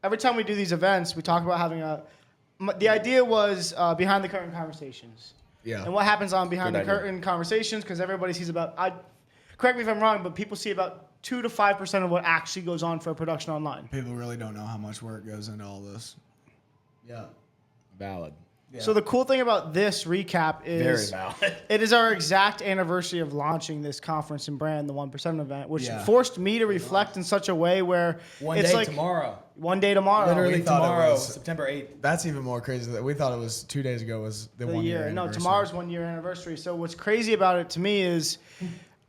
every time we do these events, we talk about having the idea was behind the curtain conversations. Yeah. And what happens on behind the curtain conversations, because everybody sees correct me if I'm wrong, but people see about 2 to 5% of what actually goes on for a production online. People really don't know how much work goes into all this. Yeah. Valid. Yeah. So the cool thing about this recap is Very valid. it is our exact anniversary of launching this conference and brand, the 1% event, which Yeah. forced me to reflect in such a way where it's like tomorrow. one day tomorrow. Literally We thought it tomorrow, was- September 8th. That's even more crazy. That we thought it was 2 days ago was the 1 year. No, anniversary. tomorrow's 1 year anniversary. So what's crazy about it to me is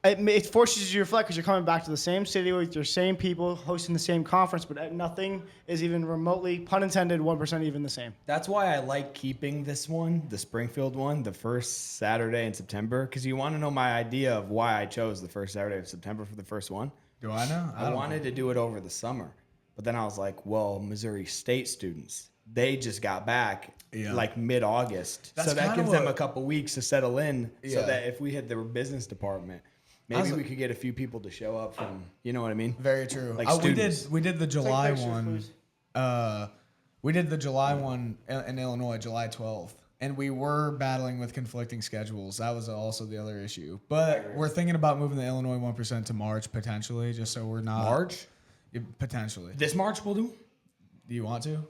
it forces you to reflect because you're coming back to the same city with your same people, hosting the same conference, but nothing is even remotely, pun intended, 1% even the same. That's why I like keeping this one, the Springfield one, the first Saturday in September, because you want to know my idea of why I chose the first Saturday of September for the first one. Do I know? I wanted to do it over the summer, but then I was like, well, Missouri State students, they just got back like mid-August. That's So that kinda gives them what- a couple weeks to settle in so Yeah. that if we had the business department, maybe we could get a few people to show up from, you know what I mean? Very true. Like we students. did the July pictures, one. please. We did the July one in Illinois, July 12th, and we were battling with conflicting schedules. That was also the other issue. But we're thinking about moving the Illinois 1% to March potentially, just so we're not March? potentially. This March we'll do? Do you want to?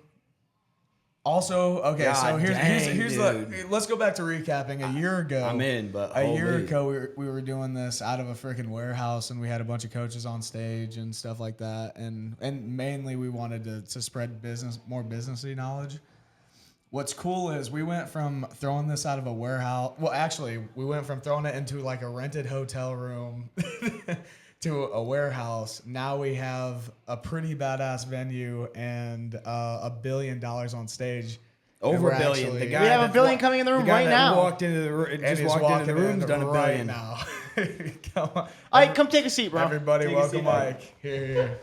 Also, okay, God so here's dang, the. Let's go back to recapping. A year ago, I'm in, but a year holy. ago we were doing this out of a freaking warehouse, and we had a bunch of coaches on stage and stuff like that, and mainly we wanted to spread more businessy knowledge. What's cool is we went from throwing this out of a warehouse. Well, actually, we went from throwing it into like a rented hotel room to a warehouse. Now we have a pretty badass venue and $1 billion on stage. Over And $1 we're billion. actually- The guy We have that $1 billion wa- coming in the room guy right that now. Walked into the and just he's walked into the walking room's in done $1 right billion. now. Come on. All right, come take a seat, bro. Everybody, Take a welcome seat, Mike. Here.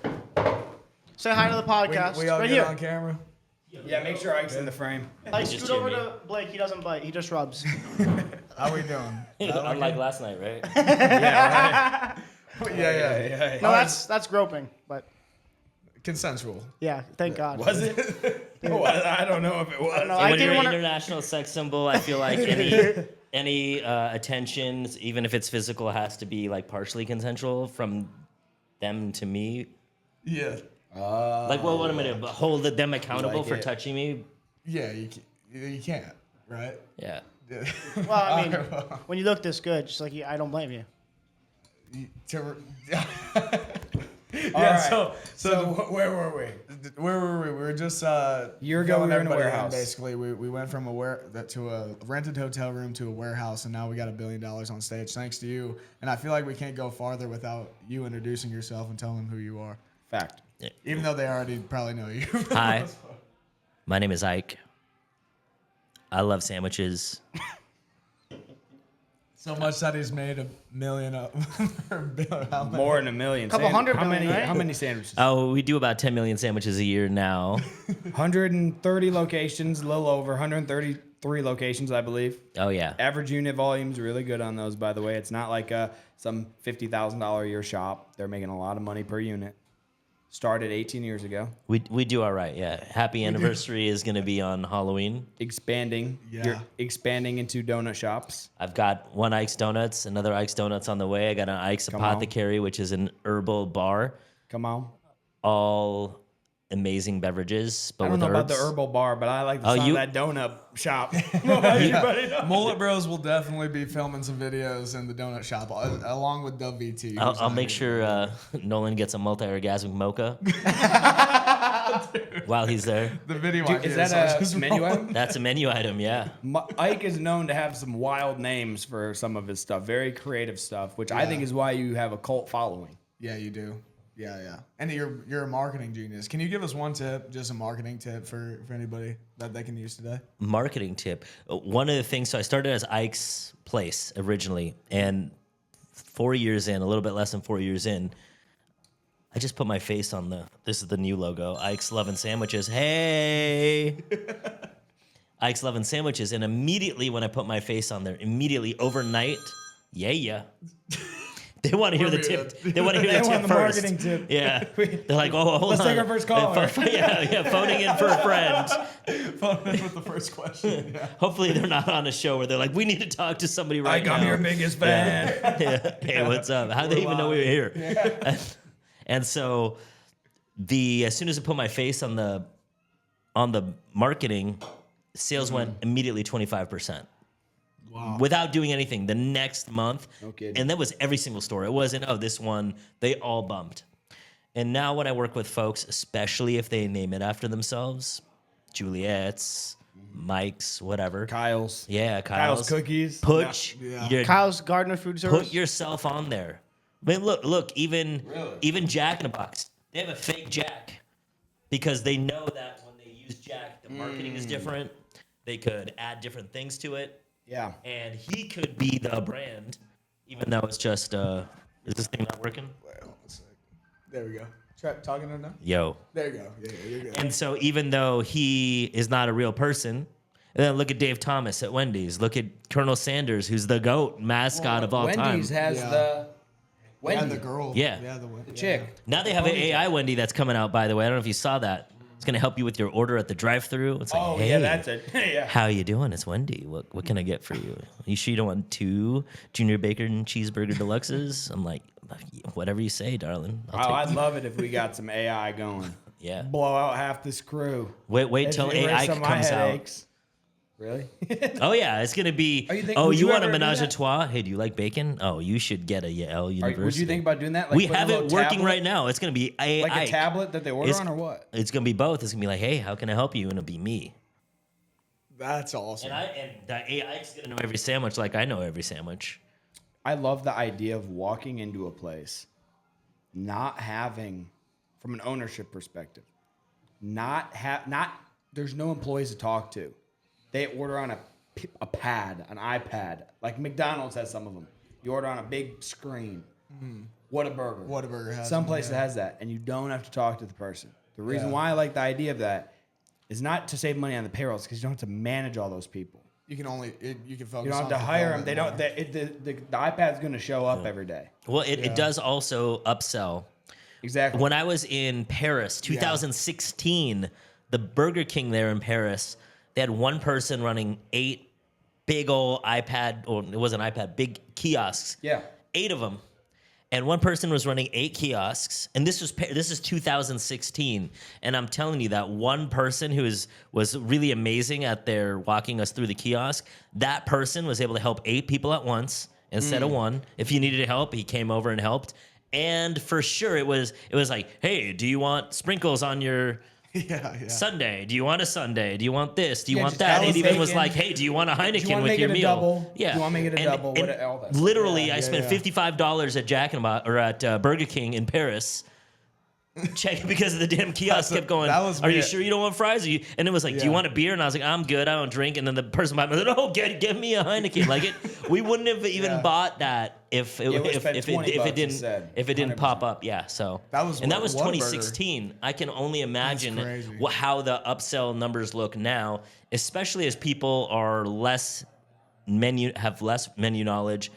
Say hi to the podcast. We all right get here. on camera. Yeah, make sure Ike's in the frame. Like, Just scoot over hear me. to Blake. He doesn't bite. He just rubs. How we doing? Unlike last night, right? Yeah. No, that's groping, but Consensual. yeah, thank God. Was it? Oh, I don't know if it was. No, And I when you're didn't an want to. international sex symbol, I feel like any attention, even if it's physical, has to be like partially consensual from them to me. Yeah. Like, what am I gonna hold them accountable like for it. touching me? Yeah, you can't, right? Yeah. Yeah. Well, I mean, when you look this good, just like I don't blame you. Yeah, right. so where were we? where were we? We were just Year ago, filling we were in a everybody warehouse. Basically, we went from to a rented hotel room to a warehouse, and now we got $1 billion on stage thanks to you. And I feel like we can't go farther without you introducing yourself and telling them who you are, Fact. even though they already probably know you. Hi, my name is Ike. I love sandwiches. So much that he's made $1 million up. More than $1 million. Couple hundred how billion, many? right? How many sandwiches? Oh, we do about 10 million sandwiches a year now. 130 locations, a little over 133 locations, I believe. Oh yeah. Average unit volume's really good on those, by the way. It's not like some $50,000 a year shop. They're making a lot of money per unit. Started 18 years ago. We do all right. Yeah. Happy anniversary is gonna be on Halloween. Expanding. Yeah. You're expanding into donut shops. I've got one Ike's Donuts, another Ike's Donuts on the way. I got an Ike's Come on. Apothecary, which is an herbal bar. Come on. All amazing beverages, but I don't with know herbs. about the herbal bar, but I like the Oh, sound you- of that donut shop. Mullet Bros will definitely be filming some videos in the donut shop along with Dub VT. I'll make sure Nolan gets a multi-orgasmic mocha while he's there. the video. Is ideas that are a just menu rolling. item? That's a menu item, yeah. Ike is known to have some wild names for some of his stuff, very creative stuff, which I think is why you have a cult following. Yeah, you do. Yeah. And you're a marketing genius. Can you give us one tip, just a marketing tip for anybody that they can use today? Marketing tip. One of the things, so I started as Ike's Place originally, and 4 years in, a little bit less than 4 years in, I just put my face on this is the new logo, Ike's Lovin' Sandwiches. Hey! Ike's Lovin' Sandwiches. And immediately when I put my face on there, immediately overnight, yeah. They want to hear the tip. They want to hear the They tip want the first. marketing tip. Yeah. They're like, oh, hold Let's on. take our first caller. Yeah, phoning in for a friend. Phone in with the first question. Yeah. Hopefully they're not on a show where they're like, we need to talk to somebody right now. I'm your biggest fan. Yeah. Hey, what's up? How do they even know we were here? Yeah. And so as soon as I put my face on the marketing, sales went immediately 25%. Wow. Without doing anything. The next month, No kidding. and that was every single store. It wasn't, this one, they all bumped. And now when I work with folks, especially if they name it after themselves, Juliet's, Mike's, whatever. Kyle's. Yeah, Kyle's cookies. Put Yeah. your Kyle's Gardener Food Service. put yourself on there. I mean, look, even Jack in the Box, they have a fake Jack because they know that when they use Jack, the marketing is different. They could add different things to it. Yeah. And he could be the brand, even though it's just, is this thing not working? Wait, hold on a sec. There we go. Try talking to him now. Yo. There you go. Yeah, you're good. And so even though he is not a real person, and then look at Dave Thomas at Wendy's. Look at Colonel Sanders, who's the GOAT mascot of all time. Wendy's has Yeah. the Wendy. And the girl. Yeah. Yeah, The chick. Now they have an AI Wendy that's coming out, by the way. I don't know if you saw that. It's going to help you with your order at the drive-thru. It's like, Oh, hey, yeah, that's it. Yeah. how you doing? It's Wendy. What can I get for you? You sure you don't want 2 Junior Bacon Cheeseburger Deluxes? I'm like, whatever you say, darling. Oh, I'd love it if we got some AI going. Yeah. Blow out half this crew. Wait till Erase AI some of my comes out. headaches. Really? Oh yeah, it's gonna be. would You you want a ever do menage a that? trois? Hey, do you like bacon? Oh, you should get a Yale University. Would you think about doing that? Like we put a have it little working tablet- right now. It's gonna be AI. Like a tablet that they order It's- on, or what? It's gonna be both. It's gonna be like, hey, how can I help you? And it'll be me. That's awesome. And the AI is gonna know every sandwich like I know every sandwich. I love the idea of walking into a place, not having, from an ownership perspective, not there's no employees to talk to. They order on a pad, an iPad. Like McDonald's has some of them. You order on a big screen. Whataburger. Whataburger has Some them, place yeah. that has that, and you don't have to talk to the person. The reason Yeah. why I like the idea of that is not to save money on the payrolls, because you don't have to manage all those people. You can focus. You don't have on to hire them. fulfillment They don't. more. The iPad's going to show up every day. Well, it does also upsell. Exactly. When I was in Paris, 2016, the Burger King there in Paris, they had one person running 8 big old iPad, or it wasn't iPad, big kiosks. Yeah. 8 of them. And one person was running 8 kiosks, and this is 2016. And I'm telling you that one person who was really amazing at their walking us through the kiosk, that person was able to help 8 people at once instead of one. If you needed help, he came over and helped. And for sure, it was like, hey, do you want sprinkles on your Sunday? Do you want a Sunday? Do you want this? Do you Yeah, want just that? Dallas It even was bacon. like, hey, do you want a Heineken Do you want to with make your it a meal? double? Yeah. Do you want to make it a double? What, all that stuff. Literally, I Yeah, spent yeah. $55 at Jack in the Box or at Burger King in Paris. Check because the damn kiosk kept going. that was Are you weird. sure you don't want fries? And it was like, do you Yeah. want a beer? And I was like, I'm good. I don't drink. And then the person behind me said, oh, get me a Heineken. Like it, we wouldn't have even Yeah. bought that if it, Yeah, we spent if $20 it didn't instead. if it didn't pop 100%. up. Yeah. So That was and that was Whataburger. 2016. I can only imagine crazy. how the upsell numbers look now, especially as people are have less menu knowledge.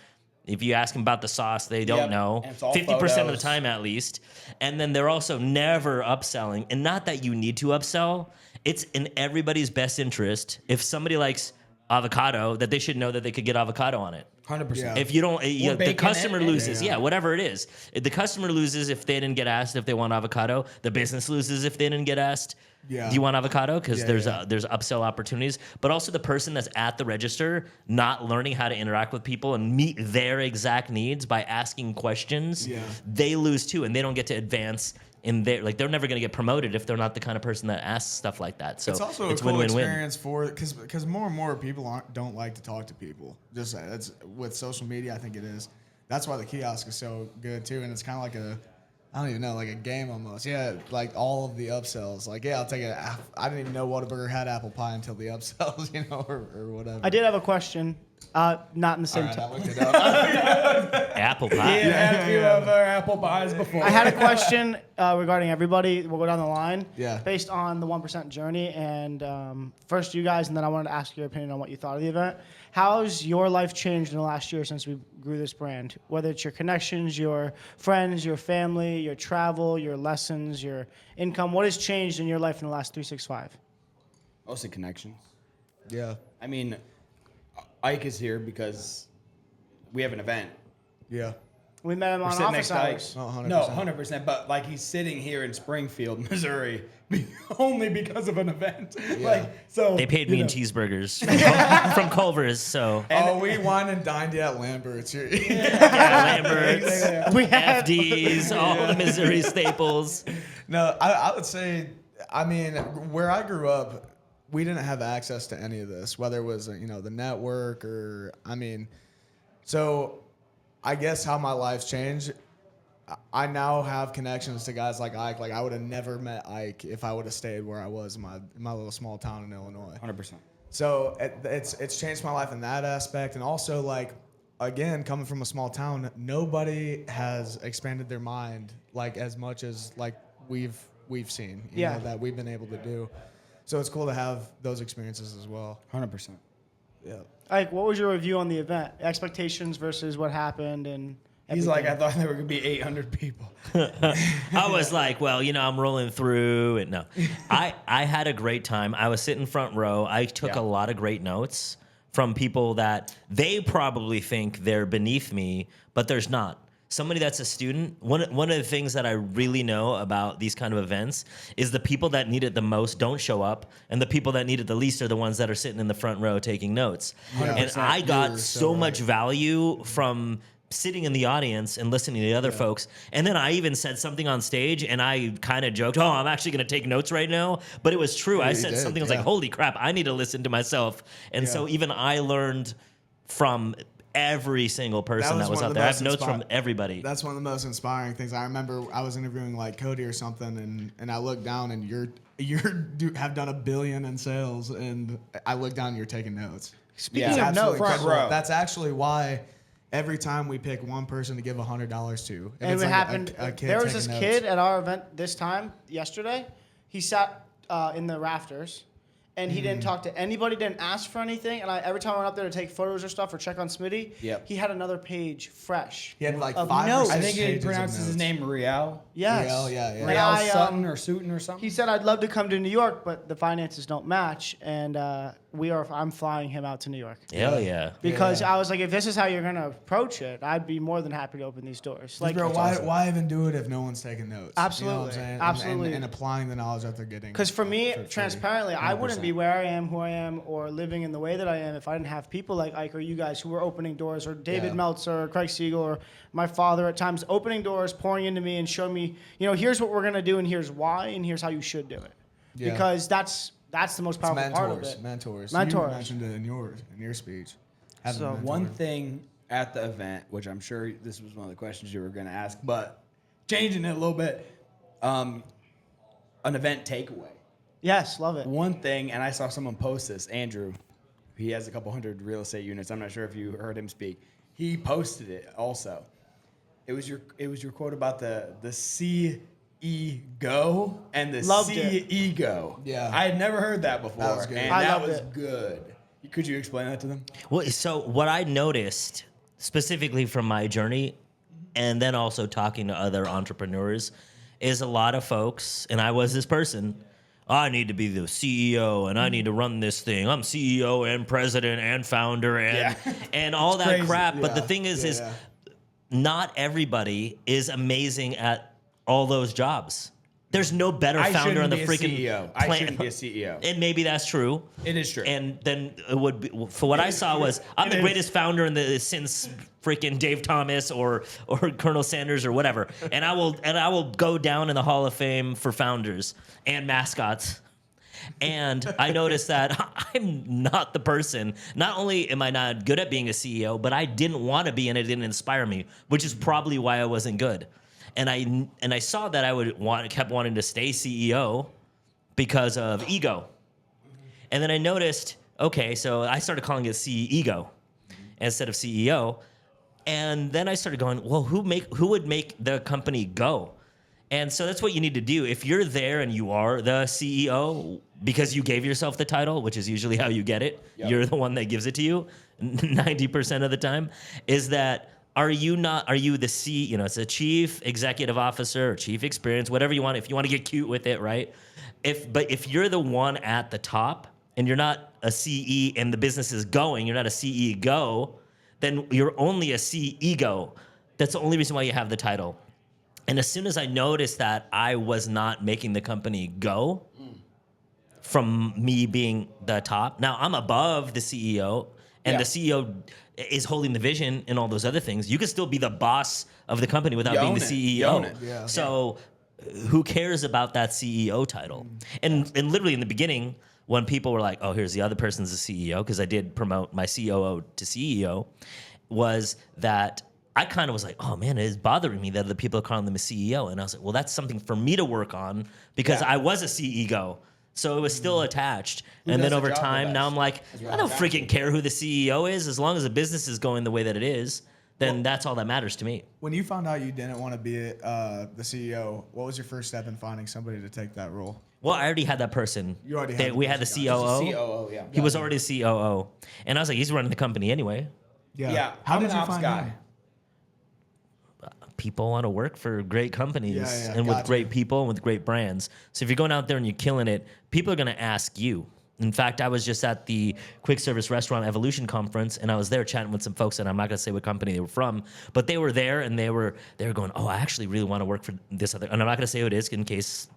If you ask them about the sauce, they don't Yep, know. and it's all 50% of the photos. time at least. And then they're also never upselling. And not that you need to upsell. It's in everybody's best interest. If somebody likes avocado, that they should know that they could get avocado on it. 100%. Yeah. If you don't, the bacon customer and- loses. Yeah, whatever it is. If the customer loses if they didn't get asked if they want avocado. The business loses if they didn't get asked. Yeah. Do you want avocado? Because Yeah, there's yeah. there's upsell opportunities. But also the person that's at the register not learning how to interact with people and meet their exact needs by asking questions. Yeah. They lose too, and they don't get to advance in their they're never going to get promoted if they're not the kind of person that asks stuff like that. So It's also a cool win-win-win. experience because more and more people don't like to talk to people. Just that's with social media, I think it is. That's why the kiosk is so good too, and it's kind of like I don't even know, like a game almost. Yeah, like all of the upsells. Like, yeah, I'll take it. I didn't even know Whataburger had apple pie until the upsells, or whatever. I did have a question. Not in the same All right, I time. looked it up. Apple pie. had a few of our apple pies before. I had a question regarding everybody. We'll go down the line. Yeah. Based on the 1% journey, and first you guys, and then I wanted to ask your opinion on what you thought of the event. How's your life changed in the last year since we grew this brand? Whether it's your connections, your friends, your family, your travel, your lessons, your income. What has changed in your life in the last 365? Mostly connections. Yeah. I mean, Ike is here because we have an event. Yeah. We met him We're on sitting office next to Ike. hours. Oh, 100%. No, 100%. But like he's sitting here in Springfield, Missouri, only because of an event. Like so, They paid me in cheeseburgers from Culver's, so Oh, we wine and dined you at Lambert's. yeah, Lambert's, We had FD's, all the Missouri staples. No, I would say, I mean, where I grew up, we didn't have access to any of this, whether it was, the network or, so I guess how my life's changed, I now have connections to guys like Ike. Like, I would have never met Ike if I would have stayed where I was in my little small town in Illinois. 100%. So it's changed my life in that aspect. And also, like, again, coming from a small town, nobody has expanded their mind like as much as like we've seen, you know, that we've been able to do. So it's cool to have those experiences as well. 100%. Yeah. Ike, what was your review on the event? Expectations versus what happened, and He's everything. like, I thought there were going to be 800 people. I was like, well, I'm rolling through, and no, I had a great time. I was sitting front row. I took a lot of great notes from people that they probably think they're beneath me, but there's not. Somebody that's a student, one of the things that I really know about these kind of events is the people that need it the most don't show up, and the people that need it the least are the ones that are sitting in the front row taking notes. Yeah. And I got You're so so much right. value from sitting in the audience and listening to the other folks. And then I even said something on stage, and I kind of joked, I'm actually going to take notes right now. But it was true. I you said did, something, I was like, holy crap, I need to listen to myself. And so even I learned from every single person that was one out of the there. I most have notes from everybody. That's one of the most inspiring things. I remember I was interviewing like Cody or something, and I looked down, and you have done $1 billion in sales, and I looked down, and you're taking notes. Speaking It's of absolutely notes, incredible. row. That's actually why every time we pick one person to give $100 to, if and it's it like happened. a kid There was taking this notes. kid at our event this time yesterday. He sat in the rafters, and he didn't talk to anybody, didn't ask for anything. And every time I went up there to take photos or stuff or check on Smitty, he had another page fresh. He had like of 5 or notes. 6 I think he pages of pronounces his notes. name Riel. Yes. Riel, yeah. And Riel I, Sutton or Sutton or something. He said, I'd love to come to New York, but the finances don't match. And I'm flying him out to New York. Hell yeah. Because Yeah. I was like, if this is how you're going to approach it, I'd be more than happy to open these doors. Like, Bro, why even do it if no one's taking notes? Absolutely. You know what I'm saying? And- Absolutely. And applying the knowledge that they're getting. Because for me, free. transparently, I wouldn't 100%. be where I am, who I am, or living in the way that I am if I didn't have people like Ike or you guys who were opening doors, or David Yeah. Meltzer, or Craig Siegel, or my father at times opening doors, pouring into me and showing me, here's what we're going to do, and here's why, and here's how you should do it. Yeah. Because that's the most It's powerful part of mentors. it. Mentors. Mentors. You mentioned it in your speech. Having So a mentor. One thing at the event, which I'm sure this was one of the questions you were going to ask, but changing it a little bit, an event takeaway. Yes, love it. One thing, and I saw someone post this, Andrew, he has a couple hundred real estate units. I'm not sure if you heard him speak. He posted it also. It was your quote about the CEO and the Loved it. CEO. Yeah. I had never heard that before. That was good. And I that loved was it. good. Could you explain that to them? Well, so what I noticed specifically from my journey, and then also talking to other entrepreneurs, is a lot of folks, and I was this person, I need to be the CEO and I need to run this thing. I'm CEO and president and founder and all that crazy. crap. But the Yeah. thing is Yeah. not everybody is amazing at all those jobs. There's no better founder on the freaking CEO. I planet. shouldn't be a CEO. And maybe that's true. It is true. And then it would be, for what I saw was I'm the greatest founder since freaking Dave Thomas or Colonel Sanders or whatever. And I will go down in the Hall of Fame for founders and mascots. And I noticed that I'm not the person. Not only am I not good at being a CEO, but I didn't want to be, and it didn't inspire me, which is probably why I wasn't good. And I saw that I kept wanting to stay CEO because of ego. And then I noticed, okay, so I started calling it CEO. instead of CEO. And then I started going, well, who would make the company go? And so that's what you need to do. If you're there and you are the CEO because you gave yourself the title, which is usually how you get it, you're the one that gives it to you 90% of the time, is that are you the it's a chief executive officer or chief experience, whatever you want, if you want to get cute with it, right? But if you're the one at the top and you're not a CE and the business is going, you're not a CEO, then you're only a CEO. That's the only reason why you have the title. And as soon as I noticed that I was not making the company go from me being the top, now I'm above the CEO, and the CEO is holding the vision and all those other things. You can still be the boss of the company without being the CEO. Yeah. So who cares about that CEO title? And literally in the beginning, when people were like, oh, here's the other person's the CEO, because I did promote my COO to CEO, was that I kind of was like, oh man, it is bothering me that the people are calling them a CEO. And I was like, well, that's something for me to work on because I was a CEO. So it was still attached. And then over time, now I'm like, I don't freaking care who the CEO is. As long as the business is going the way that it is, then that's all that matters to me. When you found out you didn't want to be the CEO, what was your first step in finding somebody to take that role? Well, I already had that person. You already had We had the COO. COO, yeah. He was already the COO. And I was like, he's running the company anyway. Yeah. How I'm did an you ops find guy. him? People want to work for great companies and with gotcha. great people and with great brands. So if you're going out there and you're killing it, people are going to ask you. In fact, I was just at the Quick Service Restaurant Evolution Conference, and I was there chatting with some folks, and I'm not going to say what company they were from, but they were there, and they were going, oh, I actually really want to work for this other, and I'm not going to say who it is in case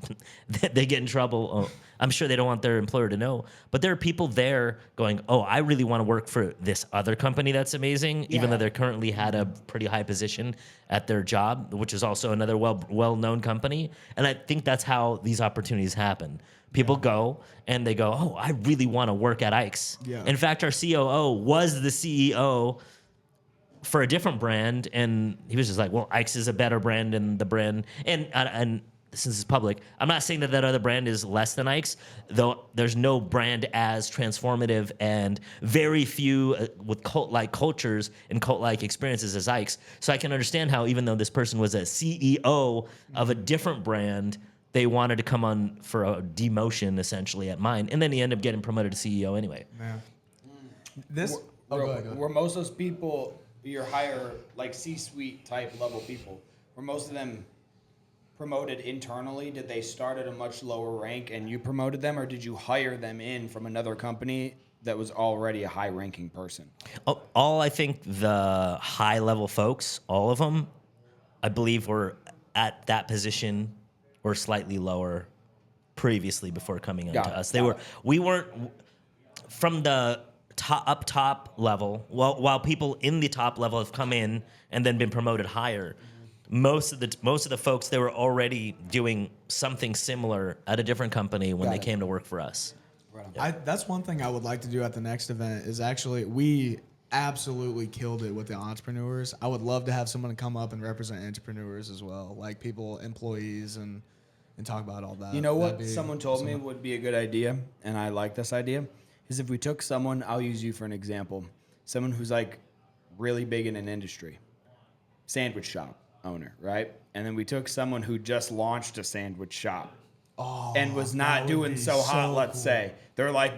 they get in trouble. Oh, I'm sure they don't want their employer to know, but there are people there going, oh, I really want to work for this other company that's amazing, even though they're currently had a pretty high position at their job, which is also another well-known company, and I think that's how these opportunities happen. People go and they go, oh, I really want to work at Ike's. Yeah. In fact, our COO was the CEO for a different brand, and he was just like, well, Ike's is a better brand than the brand. And since it's public, I'm not saying that other brand is less than Ike's, though there's no brand as transformative and very few with cult-like cultures and cult-like experiences as Ike's. So I can understand how even though this person was a CEO of a different brand, they wanted to come on for a demotion essentially at mine, and then he ended up getting promoted to CEO anyway. Man. This Were, go ahead. were most of those people your higher, like C-suite type level people, were most of them promoted internally? Did they start at a much lower rank and you promoted them, or did you hire them in from another company that was already a high ranking person? All I think the high level folks, all of them, I believe were at that position or slightly lower previously before coming on to us. We weren't from the top level. While people in the top level have come in and then been promoted higher, most of the folks, they were already doing something similar at a different company when they came to work for us. That's one thing I would like to do at the next event is actually we absolutely killed it with the entrepreneurs. I would love to have someone come up and represent entrepreneurs as well, like people, employees, and talk about all that. You know what someone told me would be a good idea, and I like this idea, is if we took someone, I'll use you for an example, someone who's like really big in an industry, sandwich shop owner, right? And then we took someone who just launched a sandwich shop and was not doing so hot, let's say. They're like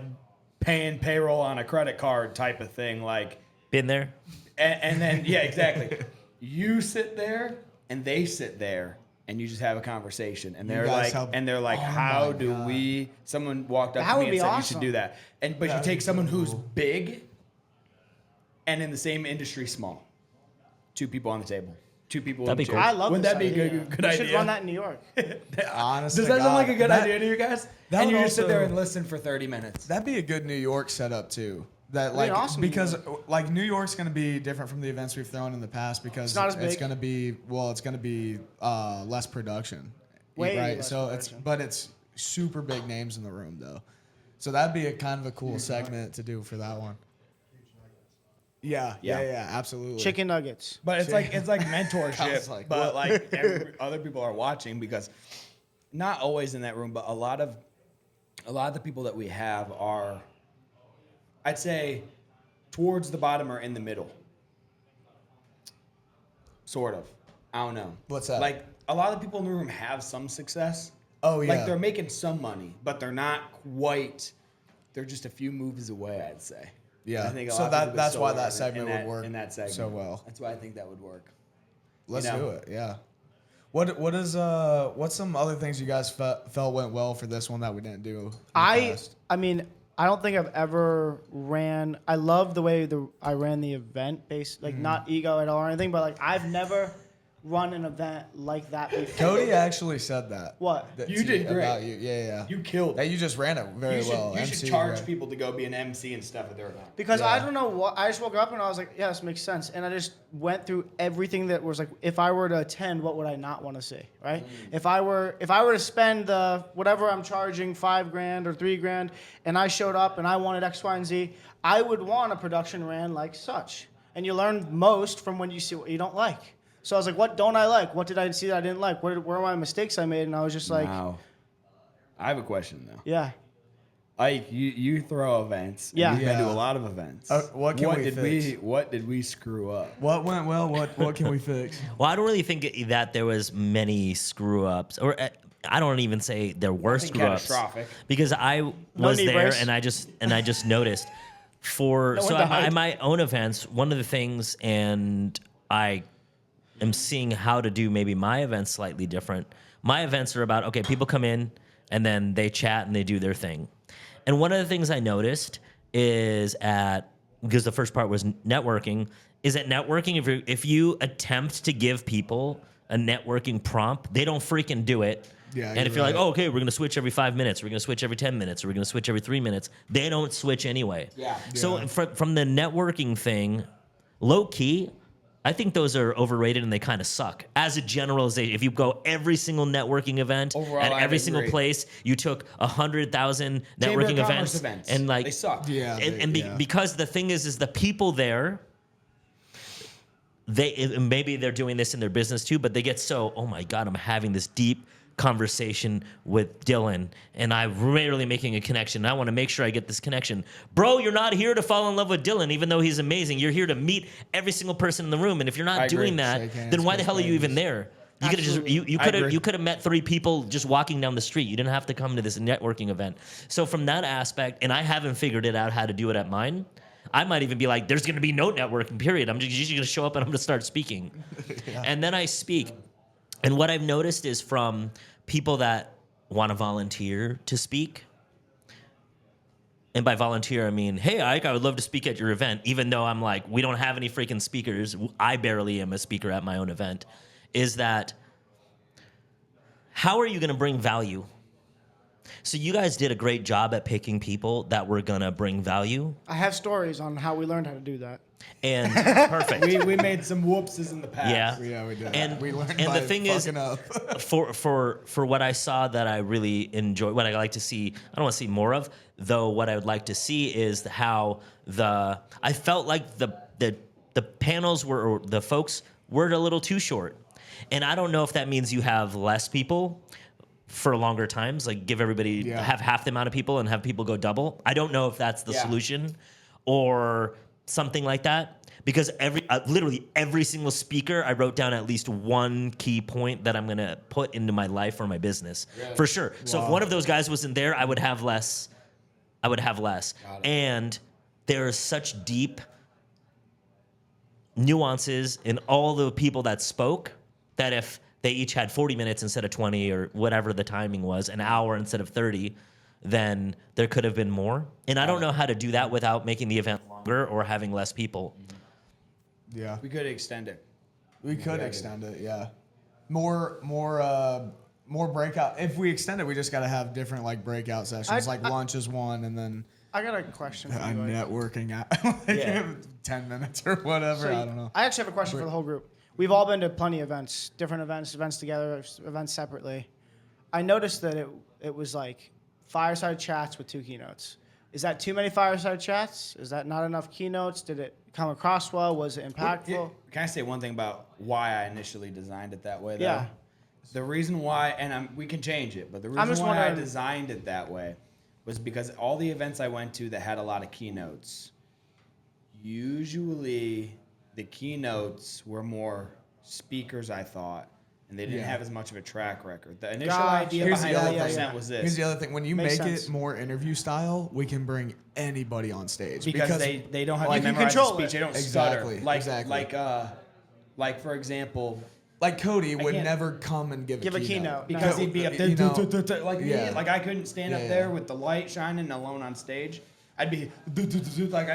paying payroll on a credit card type of thing, like. Been there? And then, yeah, exactly. You sit there and they sit there and you just have a conversation. And they're like, how do we, someone walked up to me and said, you should do that. But you take someone who's big and in the same industry small. 2 people on the table. 2 people That'd in be chairs. cool. I love Wouldn't this that be a idea. good We idea? should run that in New York. Honestly, Does that sound like a good idea to you guys? that And you would just sit there also- and listen for 30 minutes. That'd be a good New York setup too. That be like awesome in New because like New York's gonna be different from the events we've thrown in the past because It's not as big. gonna be less production. Way right. less So production. it's super big names in the room though. So that'd be a kind of a cool segment to do for that one. Yeah, absolutely. Chicken nuggets. But it's like mentorship. I was like, but like other people are watching because not always in that room, but a lot of the people that we have are, I'd say, towards the bottom or in the middle. Sort of. I don't know. What's that? Like, a lot of the people in the room have some success. Oh, yeah. Like, they're making some money, but they're not quite. They're just a few moves away, I'd say. Yeah. I think a So lot of people that's why still that are segment would work in that segment so well. That's why I think that would work. Let's You know? do it. Yeah. What's some other things you guys felt went well for this one that we didn't do? In the past? I mean, I don't think I've ever ran. I love the way I ran the event based, like not ego at all or anything, but like I've never run an event like that before. Cody actually said that. What? You did great. About you. Yeah. You killed. That you just ran it very well. You should MC, charge right? people to go be an MC and stuff at their event. Because Yeah. I don't know what, I just woke up and I was like, yeah, this makes sense. And I just went through everything that was like, if I were to attend, what would I not want to see, right? If I were to spend the whatever I'm charging, $5,000 or $3,000, and I showed up and I wanted X, Y, and Z, I would want a production ran like such. And you learn most from when you see what you don't like. So I was like, what don't I like? What did I see that I didn't like? Where are my mistakes I made? And I was just like, Wow. I have a question though. yeah. Ike, you throw events. and Yeah. You've been to Yeah. a lot of events. What can we fix? What did we screw up? What went well? What can we fix? Well, I don't really think that there was many screw ups, or I don't even say there were Nothing screw ups, catastrophic. because I was knee there brace. and I just noticed for No so one died. at my own events, one of the things, and I am seeing how to do maybe my events slightly different. My events are about, okay, people come in and then they chat and they do their thing. And one of the things I noticed is because the first part was networking, is at networking, if you attempt to give people a networking prompt, they don't freaking do it. Yeah, and if you're you're like, right. oh, okay, we're going to switch every 5 minutes, we're going to switch every 10 minutes, or we're going to switch every 3 minutes, they don't switch anyway. Yeah. So from the networking thing, low key, I think those are overrated and they kind of suck. As a generalization, if you go every single networking event Overall, at I every would single agree. place, you took 100,000 Chamber of networking Commerce events, and they suck. Yeah. because the thing is the people there, maybe they're doing this in their business too, but they get so, oh my God, I'm having this deep conversation with Dylan and I'm rarely making a connection. I want to make sure I get this connection. Bro, you're not here to fall in love with Dylan, even though he's amazing. You're here to meet every single person in the room. And if you're I not agree. doing that, Shake hands, then why the kiss hell are you babies. even there? You could have just Absolutely. you could have met 3 people just walking down the street. You didn't have to come to this networking event. So from that aspect, and I haven't figured it out how to do it at mine, I might even be like, there's going to be no networking, period. I'm just going to show up and I'm going to start speaking. And then I speak. And what I've noticed is from people that want to volunteer to speak, and by volunteer, I mean, hey, Ike, I would love to speak at your event, even though I'm like, we don't have any freaking speakers. I barely am a speaker at my own event. Is that, how are you going to bring value? So you guys did a great job at picking people that were going to bring value. I have stories on how we learned how to do that. And perfect. We made some whoopses in the past. Yeah. Yeah, we did. And- we learned and by the thing is- fucking up. for what I saw that I really enjoy, what I like to see, I don't want to see more of, though what I would like to see is how I felt like the panels were, or the folks were a little too short. And I don't know if that means you have less people for longer times, like give everybody, have half the amount of people and have people go double. I don't know if that's the solution or something like that. Because literally every single speaker, I wrote down at least one key point that I'm going to put into my life or my business. Really? For sure. So if one of those guys wasn't there, I would have less. And there are such deep nuances in all the people that spoke that if they each had 40 minutes instead of 20 or whatever the timing was, an hour instead of 30, then there could have been more. And I don't know how to do that without making the event longer or having less people. Yeah. We could extend it. We could extend it, yeah. More breakout. If we extend it, we just got to have different like breakout sessions. Lunch is one, and then I got a question for you. I'm Ike. Yeah. at 10 minutes or whatever. So I don't know. I actually have a question for the whole group. We've all been to plenty of events, different events together, events separately. I noticed that it was like fireside chats with 2 keynotes. Is that too many fireside chats? Is that not enough keynotes? Did it come across well? Was it impactful? Can I say one thing about why I initially designed it that way, though? Yeah. The reason why, and we can change it, but the I'm reason just why I wondering- designed it that way was because all the events I went to that had a lot of keynotes, usually the keynotes were more speakers, I thought, and they didn't have as much of a track record. The initial Gotcha. idea Here's behind the other 1% thing. was Here's this. the other thing. When you Makes make sense. it more interview style, we can bring anybody on stage Because they don't have like, to you memorize the control speech. it. They don't Exactly, stutter. exactly. Like for example, like Cody would can't- never come and give Give a a keynote. keynote. because No. he'd be up You know, there like me. yeah. Like I couldn't stand up Yeah, there yeah. with the light shining alone on stage. I'd be like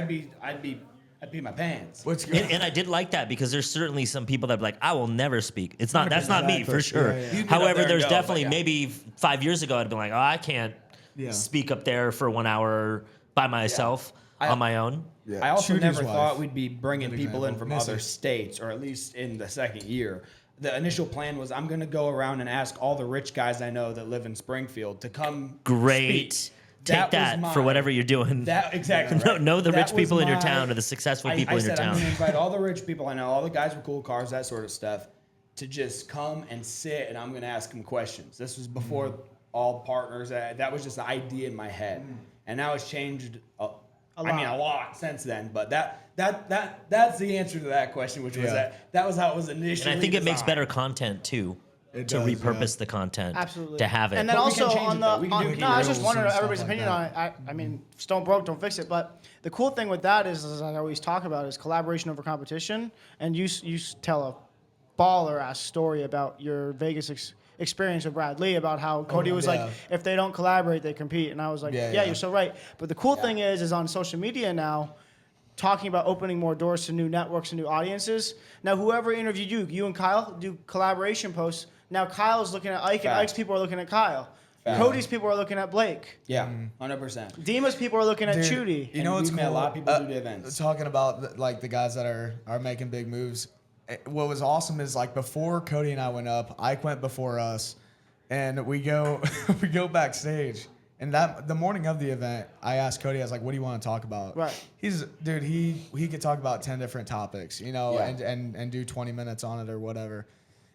I'd pee my pants. What's good? And I did like that because there's certainly some people that be like, I will never speak. That's not me for sure. Yeah, yeah. You'd get up However, there and there's go, definitely but yeah. maybe 5 years ago I'd been like, oh, I can't Yeah. speak up there for 1 hour by myself on my own. Yeah. I also Shooter's never wife. thought we'd be bringing Good people in example. from Missy. other states, or at least in the second year. The initial plan was I'm going to go around and ask all the rich guys I know that live in Springfield to come Great. speak. Take was that for mine. whatever you're doing. That exactly. Right. Know the That rich people was in your my- town or the successful people in your I'm town. going to invite all the rich people I know, all the guys with cool cars, that sort of stuff, to just come and sit, and I'm going to ask them questions. This was before all partners. That was just the idea in my head, and now it's changed. A lot since then. But that's the answer to that question, which was Yeah. that was how it was initially. And I think it makes designed. better content too. It To does, repurpose yeah. the content. Absolutely. To have it. And then But we can also change on it, the, though. We can do no, I was just reels wondering and stuff everybody's like opinion that. on it. I mean, stone broke, don't fix it. But the cool thing with that is, as I always talk about, is collaboration over competition. And you tell a baller ass story about your Vegas experience with Brad Lee, about how Cody was yeah. like, if they don't collaborate, they compete. And I was like, Yeah, yeah, yeah. you're so right. But the cool thing is on social media now, talking about opening more doors to new networks and new audiences. Now, whoever interviewed you and Kyle do collaboration posts. Now Kyle's looking at Ike, and Fact. Ike's people are looking at Kyle. Fact. Cody's people are looking at Blake. Yeah, 100%. Dima's people are looking at Dude, Chudy. You know what's we've cool? met a lot of people who do events. Talking about like the guys that are making big moves. What was awesome is like before Cody and I went up, Ike went before us, and we go we go backstage. And the morning of the event, I asked Cody, I was like, "What do you want to talk about?" Right. He could talk about 10 different topics, you know, Yeah. and do 20 minutes on it or whatever.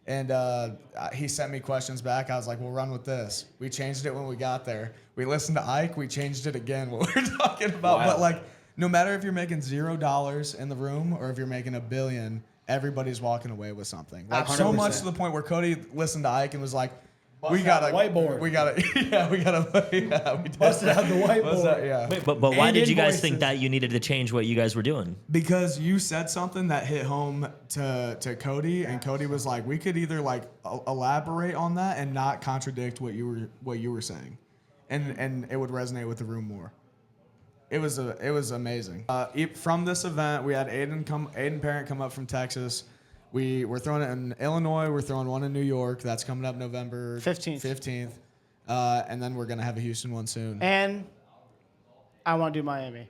And he sent me questions back. I was like, we'll run with this. We changed it when we got there. We listened to Ike. We changed it again, what we're talking about. Wow. But, like, no matter if you're making $0 in the room or if you're making $1 billion, everybody's walking away with something. Like, so 100%. much to the point where Cody listened to Ike and was like, we Bust out got the whiteboard. We got to, yeah, we did. Busted out the whiteboard. Yeah. But why And did you guys invoices. think that you needed to change what you guys were doing? Because you said something that hit home to Cody, and Cody was like, "We could either like elaborate on that and not contradict what you were saying, and it would resonate with the room more." It was amazing. From this event, we had Aiden Parent come up from Texas. We're throwing it in Illinois. We're throwing one in New York. That's coming up November 15th. And then we're gonna have a Houston one soon. And I want to do Miami.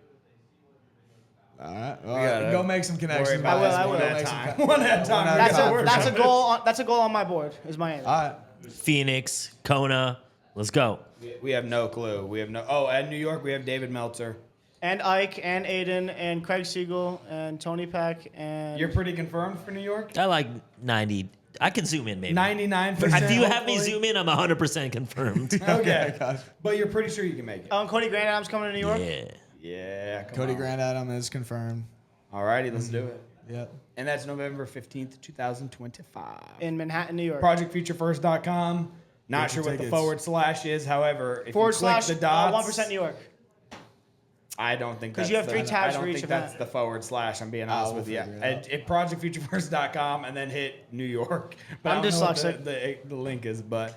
All right, gotta go make some connections. about guys. this Go one at a make some time. con- One at a time. One at a time. That's a goal. That's a goal on my board. Is Miami. All right. Phoenix, Kona, let's go. We have no clue. We have no. Oh, at New York, we have David Meltzer. And Ike and Aiden and Craig Siegel and Tony Peck and You're pretty confirmed for New York. I like 90. I can zoom in maybe. 99%. If you have me hopefully? zoom in, I'm 100% confirmed. Okay, Gosh. but you're pretty sure you can make it. and Cody Grant Adams coming to New York. Yeah. Yeah. Come Cody on. Grant Adam is confirmed. Alrighty, let's do it. Yep. And that's November 15th, 2025. In Manhattan, New York. ProjectFutureFirst.com. Not Get sure your what the tickets. / is. However, if Forward you click slash the dots, 1% New York. I don't think 'Cause that's you have 3 the- tabs I for don't each think that's event. the / I'm being honest we'll with you. figure it out. At ProjectFutureFirst.com and then hit New York. But I'm I don't know what dyslexic. the link is, but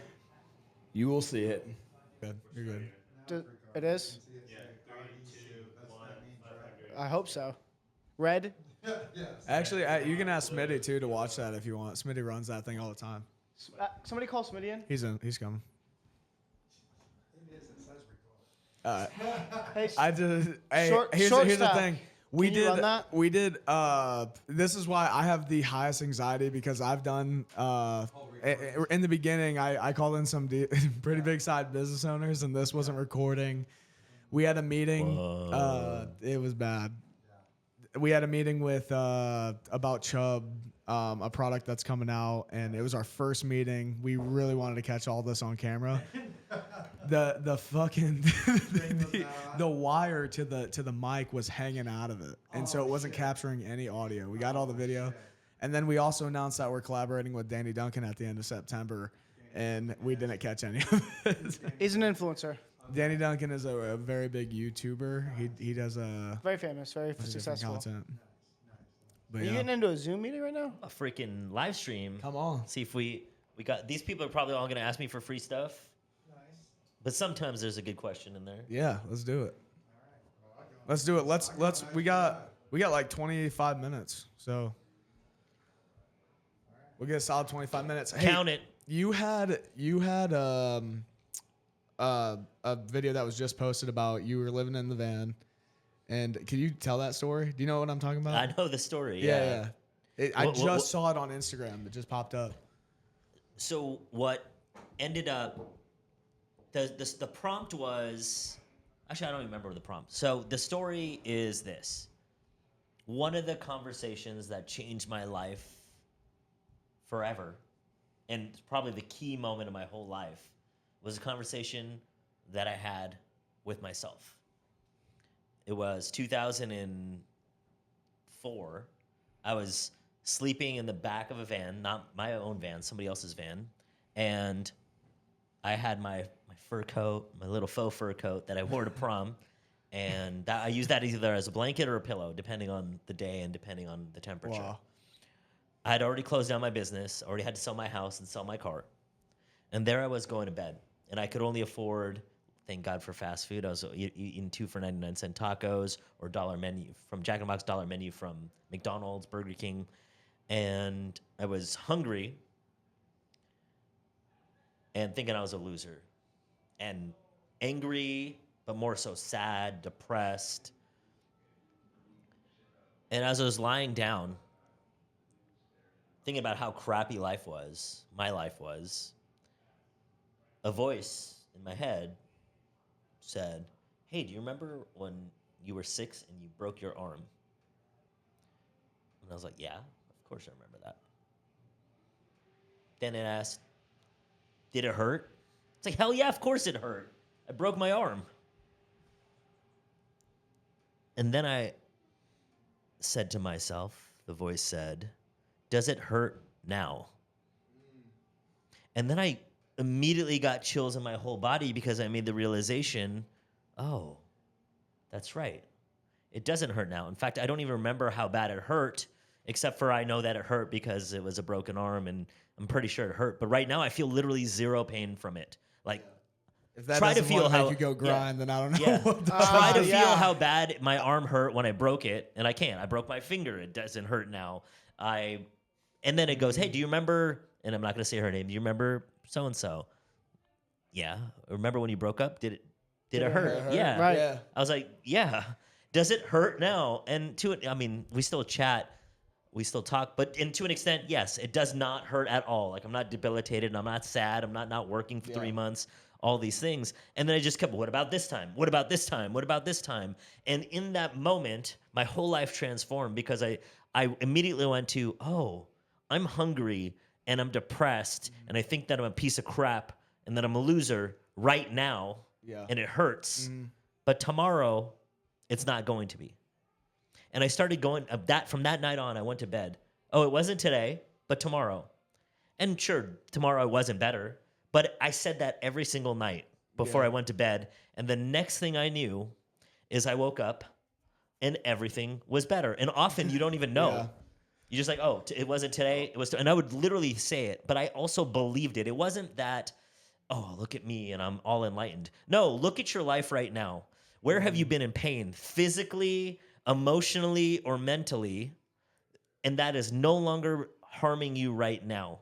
you will see it. Good. You're good. It is. I hope so. Red. Actually, you can ask Smitty too to watch that if you want. Smitty runs that thing all the time. Somebody call Smitty in. He's coming. Hey, I just hey, Short here's the staff. thing. We Can you run that? We did. This is why I have the highest anxiety because I've done. In the beginning, I called in some pretty big side business owners, and this wasn't recording. We had a meeting. It was bad. We had a meeting with about Chubb a product that's coming out, and it was our first meeting. We really wanted to catch all this on camera. The fucking the wire to the mic was hanging out of it, and so it wasn't capturing any audio. We got all the video, and then we also announced that we're collaborating with Danny Duncan at the end of September, and we didn't catch any of it. He's an influencer. Danny Duncan is a very big YouTuber. He does a Very famous, very bunch of different successful. content. But Are you yeah. getting into a Zoom meeting right now? A freaking live stream. Come on. See if we got these people are probably all gonna ask me for free stuff. But sometimes there's a good question in there. Yeah, let's do it. Let's do it. Let's we got like 25 minutes. So we'll get a solid 25 minutes. Hey, Count it. You had a video that was just posted about you were living in the van. And can you tell that story? Do you know what I'm talking about? I know the story. Yeah. I What- just what- saw it on Instagram. It just popped up. So what ended up the prompt was actually I don't remember the prompt. So the story is this. One of the conversations that changed my life forever, and probably the key moment of my whole life, was a conversation that I had with myself. It was 2004. I was sleeping in the back of a van, not my own van, somebody else's van, and I had my fur coat, my little faux fur coat that I wore to prom, and I used that either as a blanket or a pillow, depending on the day and depending on the temperature. Wow. I had already closed down my business, already had to sell my house and sell my car, and there I was going to bed, and I could only afford, thank God for fast food. I was eating 2 for 99-cent tacos or dollar menu from Jack in the Box, dollar menu from McDonald's, Burger King, and I was hungry and thinking I was a loser and angry, but more so sad, depressed. And as I was lying down, thinking about how crappy life was, my life was, a voice in my head said, "Hey, do you remember when you were 6 and you broke your arm?" And I was like, "Yeah, of course I remember that." Then it asked, "Did it hurt?" It's like, hell yeah, of course it hurt. I broke my arm. And then I said to myself, the voice said, "Does it hurt now?" And then I immediately got chills in my whole body because I made the realization, oh, that's right. It doesn't hurt now. In fact, I don't even remember how bad it hurt, except for I know that it hurt because it was a broken arm, and I'm pretty sure it hurt. But right now, I feel literally zero pain from it. Like, If that try to doesn't feel wanna how make you go grind, then I don't know. Yeah. What the Try to yeah. feel how bad my arm hurt when I broke it, and I can't. I broke my finger. It doesn't hurt now. And then it goes, "Hey, do you remember?" And I'm not going to say her name. "Do you remember so and so?" "Yeah." "Remember when you broke up? Did it hurt?" "Yeah." Right. Yeah. I was like, "Yeah." "Does it hurt now?" And to it, I mean, we still chat, we still talk, but to an extent, yes, it does not hurt at all. Like, I'm not debilitated, and I'm not sad. I'm not working for 3 months. All these things. And then I just kept, what about this time? What about this time? What about this time? And in that moment, my whole life transformed because I immediately went to, oh, I'm hungry and I'm depressed and I think that I'm a piece of crap and that I'm a loser right now. Yeah. And it hurts. But tomorrow, it's not going to be. And I started going, from that night on, I went to bed. Oh, it wasn't today, but tomorrow. And sure, tomorrow I wasn't better. But I said that every single night before I went to bed. And the next thing I knew is I woke up and everything was better. And often you don't even know. Yeah. You're just like, oh, it wasn't today. It was, and I would literally say it, but I also believed it. It wasn't that, oh, look at me and I'm all enlightened. No, look at your life right now. Where have you been in pain? Physically, emotionally, or mentally? And that is no longer harming you right now.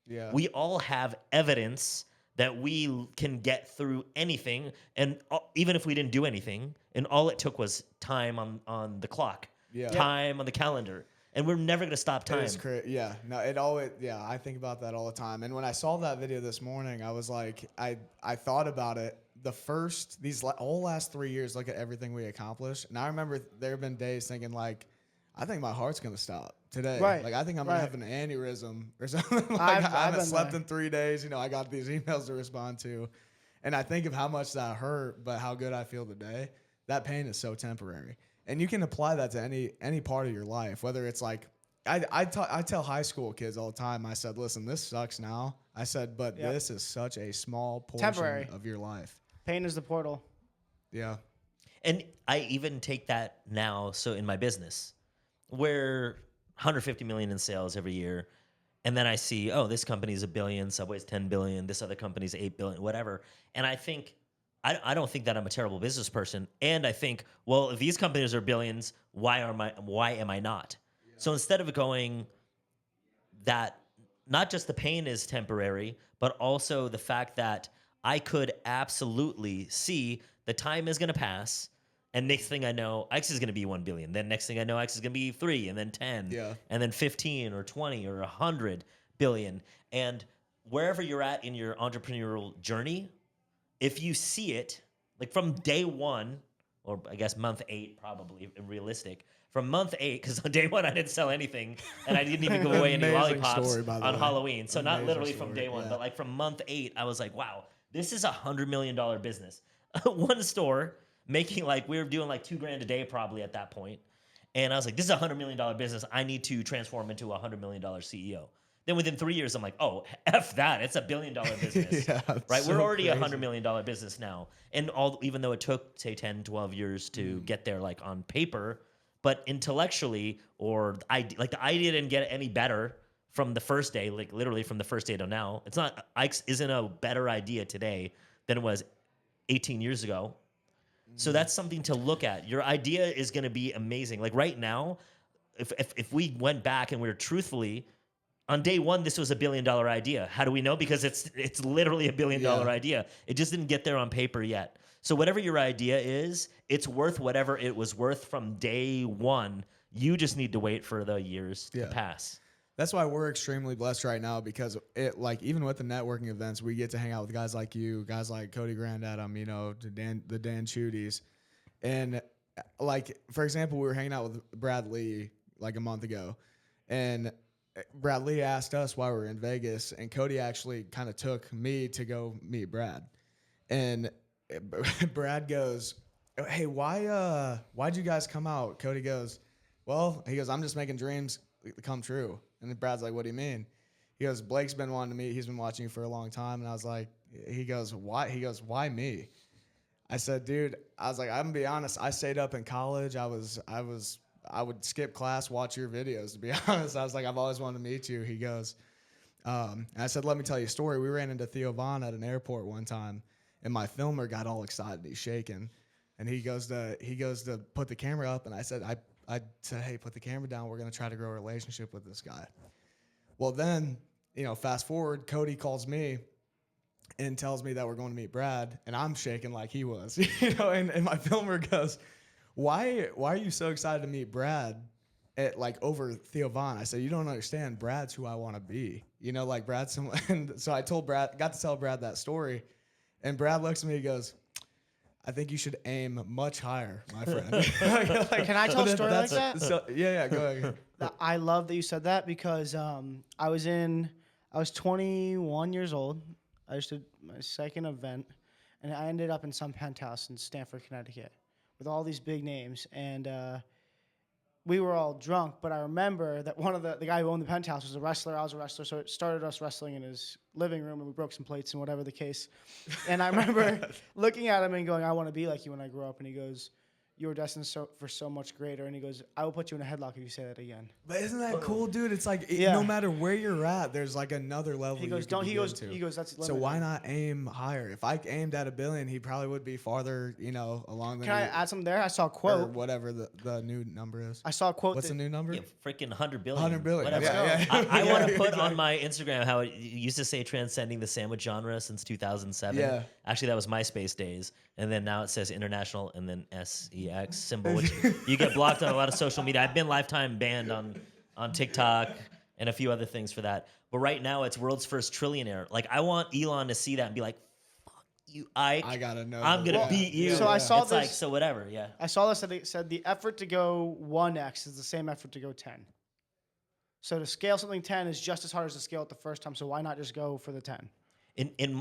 Yeah. We all have evidence that we can get through anything, and even if we didn't do anything, and all it took was time on the clock, time on the calendar, and we're never going to stop time. It is yeah. No, it always, yeah, I think about that all the time. And when I saw that video this morning, I was like, I thought about it. These whole last 3 years, look at everything we accomplished. And I remember there have been days thinking like, I think my heart's gonna stop today. Right, Like I think I'm gonna right. have an aneurysm or something. Like I've I haven't been slept there. in 3 days. You know, I got these emails to respond to, and I think of how much that hurt, but how good I feel today. That pain is so temporary, and you can apply that to any part of your life. Whether it's like I tell high school kids all the time. I said, listen, this sucks now. I said, but Yep. this is such a small portion Temporary. of your life. Pain is the portal. Yeah. And I even take that now. So in my business, we're 150 million in sales every year. And then I see, oh, this company's $1 billion, Subway's 10 billion, this other company's 8 billion, whatever. And I think, I don't think that I'm a terrible business person. And I think, well, if these companies are billions, why am I not? Yeah. So instead of going that not just the pain is temporary, but also the fact that I could absolutely see the time is going to pass. And next thing I know, X is going to be 1 billion. Then next thing I know, X is going to be 3, and then 10, and then 15 or 20 or 100 billion. And wherever you're at in your entrepreneurial journey, if you see it, like from day one, or I guess month 8, probably realistic. From month 8, because on day 1 I didn't sell anything, and I didn't even give away any Amazing lollipops story, by the on way. Halloween. So not Amazing literally from story, day 1, yeah. but like from month 8, I was like, wow, this is $100 million business. One store making like, we were doing like $2,000 a day probably at that point. And I was like, this is $100 million business. I need to transform into a $100 million CEO. Then within 3 years, I'm like, oh, F that. It's $1 billion business. Yeah, right? so We're already a crazy. $100 million business now. And even though it took, say, 10, 12 years to get there, like on paper, but intellectually, or the idea didn't get any better from the first day, like literally from the first day to now. It's not, Ike's isn't a better idea today than it was 18 years ago. So that's something to look at. Your idea is going to be amazing. Like right now, if we went back and we were truthfully, on day 1, this was $1 billion idea. How do we know? Because it's literally $1 billion idea. It just didn't get there on paper yet. So whatever your idea is, it's worth whatever it was worth from day 1. You just need to wait for the years to pass. That's why we're extremely blessed right now, because it, like, even with the networking events, we get to hang out with guys like you, guys like Cody Grandadam, you know, the Dan Chudies. And like, for example, we were hanging out with Brad Lee like a month ago, and Brad Lee asked us why we were in Vegas, and Cody actually kind of took me to go meet Brad. And Brad goes, hey, why'd you guys come out? Cody goes, well, he goes, I'm just making dreams come true. And then Brad's like, what do you mean? He goes, Blake's been wanting to meet. Would been watching you for a long time. And I was like, he goes, why? He goes, why me? I said, dude, I was like, I'm gonna be honest. I stayed up in college. I would skip class, watch your videos, to be honest. I was like, I've always wanted to meet you. He goes, and I said, let me tell you a story. We ran into Theo Vaughn at an airport one time, and my filmer got all excited. He's shaking. And he goes to put the camera up, and I said, I said, hey, put the camera down. We're going to try to grow a relationship with this guy. Well, then, you know, fast forward, Cody calls me and tells me that we're going to meet Brad, and I'm shaking like he was, you know, and my filmer goes, why are you so excited to meet Brad at, like, over Theo Vaughn? I said, you don't understand. Brad's who I want to be, you know, like Brad's someone. And so I got to tell Brad that story, and Brad looks at me and goes, I think you should aim much higher, my friend. Like, Can I tell a story like that? So, yeah, go ahead. I love that you said that, because I was 21 years old. I just did my second event, and I ended up in some penthouse in Stamford, Connecticut, with all these big names. And we were all drunk, but I remember that one of the guy who owned the penthouse was a wrestler. I was a wrestler, so it started us wrestling in his living room, and we broke some plates and whatever the case. And I remember looking at him and going, I want to be like you when I grow up. And he goes, you were destined for so much greater. And he goes, I will put you in a headlock if you say that again. But isn't that cool, dude? It's like, Yeah. no matter where you're at, there's like another level. He goes, you can he begin goes, to. that's So why not aim higher? If I aimed at $1 billion, he probably would be farther, you know, along the. Can I add something there? I saw a or quote. whatever the new number is? I saw a quote. What's the new number? Yeah, freaking 100 billion. 100 billion. Whatever. Yeah. I Yeah, want to put exactly. on my Instagram how it used to say transcending the sandwich genre since 2007. Yeah. Actually, that was MySpace days. And then now it says international and then SEX symbol, which you get blocked on a lot of social media. I've been lifetime banned on TikTok and a few other things for that. But right now it's world's first trillionaire. Like, I want Elon to see that and be like, fuck you, Ike. I gotta know. I'm gonna Yeah. beat you. So I saw it's like, this- so whatever, yeah. I saw this that it said the effort to go 1x is the same effort to go 10. So to scale something 10 is just as hard as to scale it the first time. So why not just go for the 10?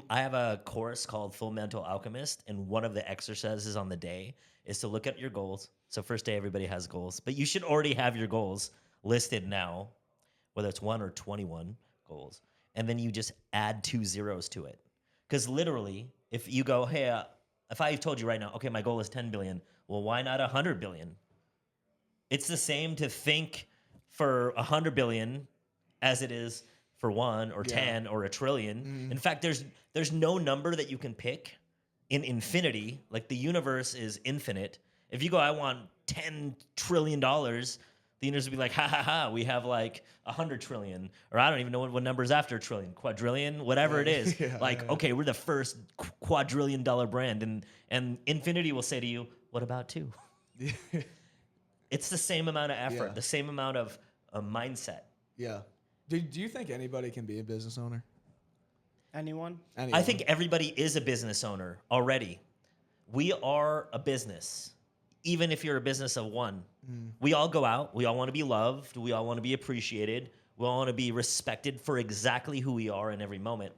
I have a course called Full Mental Alchemist, and one of the exercises on the day is to look at your goals. So first day, everybody has goals, but you should already have your goals listed now, whether it's 1 or 21 goals, and then you just add 2 zeros to it. Because literally, if you go, hey, if I told you right now, okay, my goal is 10 billion, well, why not 100 billion? It's the same to think for 100 billion as it is for 1 or 10 or a trillion. In fact, there's no number that you can pick in infinity. Like the universe is infinite. If you go, I want $10 trillion, the universe would be like, ha ha ha, we have like 100 trillion, or I don't even know what number is after a trillion, quadrillion, whatever it is. Okay, we're the first quadrillion dollar brand, and infinity will say to you, what about 2? It's the same amount of effort, Yeah. the same amount of mindset. Yeah. Do you think anybody can be a business owner? Anyone? I think everybody is a business owner already. We are a business, even if you're a business of one. We all go out. We all want to be loved. We all want to be appreciated. We all want to be respected for exactly who we are in every moment.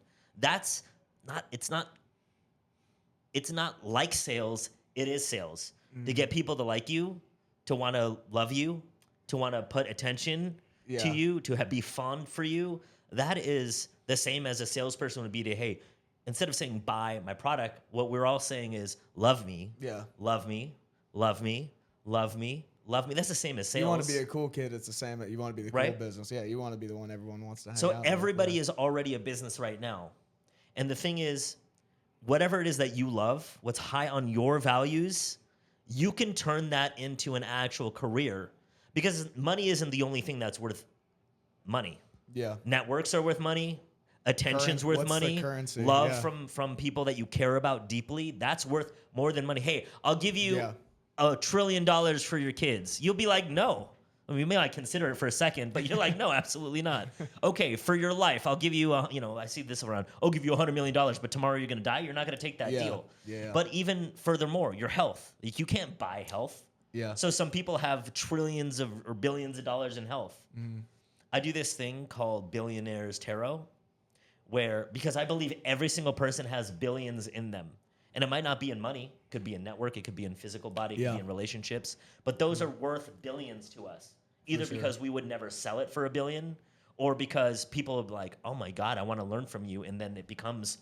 It's not like sales. It is sales. To get people to like you, to want to love you, to want to put attention to you, to be fond for you. That is the same as a salesperson would be to, hey, instead of saying buy my product, what we're all saying is love me. Yeah. Love me. Love me. Love me. Love me. That's the same as sales. You want to be a cool kid. It's the same. You want to be the cool Right? business. Yeah. You want to be the one everyone wants to hang out So with. everybody is already a business right now. And the thing is, whatever it is that you love, what's high on your values, you can turn that into an actual career, because money isn't the only thing that's worth money. Yeah. Networks are worth money. Attention's worth What's the money. currency? Love Yeah. from people that you care about deeply, that's worth more than money. Hey, I'll give you Yeah. $1 trillion for your kids. You'll be like, no. I mean, you may not consider it for a second, but you're like, no, absolutely not. Okay, for your life, I'll give you, I see this around, I'll give you $100 million, but tomorrow you're going to die. You're not going to take that Yeah. deal. Yeah. But even furthermore, your health. Like, you can't buy health. Yeah. So some people have trillions or billions of dollars in health. I do this thing called Billionaires Tarot, because I believe every single person has billions in them. And it might not be in money. It could be in network. It could be in physical body. It could be in relationships. But those are worth billions to us. Either because we would never sell it for $1 billion, or because people are like, oh my God, I want to learn from you. And then it becomes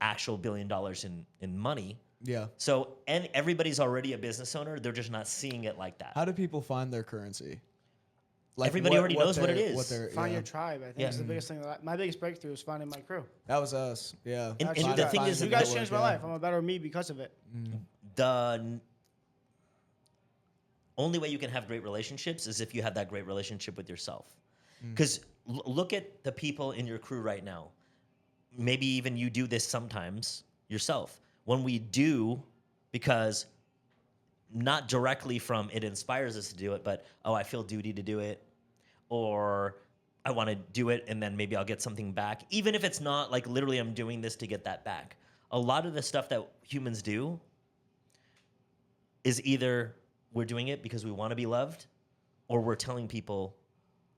actual $1 billion in money. Yeah. So, and everybody's already a business owner. They're just not seeing it like that. How do people find their currency? Like Everybody already knows what it they're- is. Find yeah. your tribe. I think Yeah. is the biggest thing. My biggest breakthrough was finding my crew. That was us. Yeah. And Actually, the you thing guys. is, You guys changed my life. I'm a better me because of it. The only way you can have great relationships is if you have that great relationship with yourself. Because look at the people in your crew right now. Maybe even you do this sometimes yourself. When we do, because not directly from it inspires us to do it, but, oh, I feel duty to do it, or I want to do it and then maybe I'll get something back. Even if it's not like literally I'm doing this to get that back. A lot of the stuff that humans do is either we're doing it because we want to be loved, or we're telling people,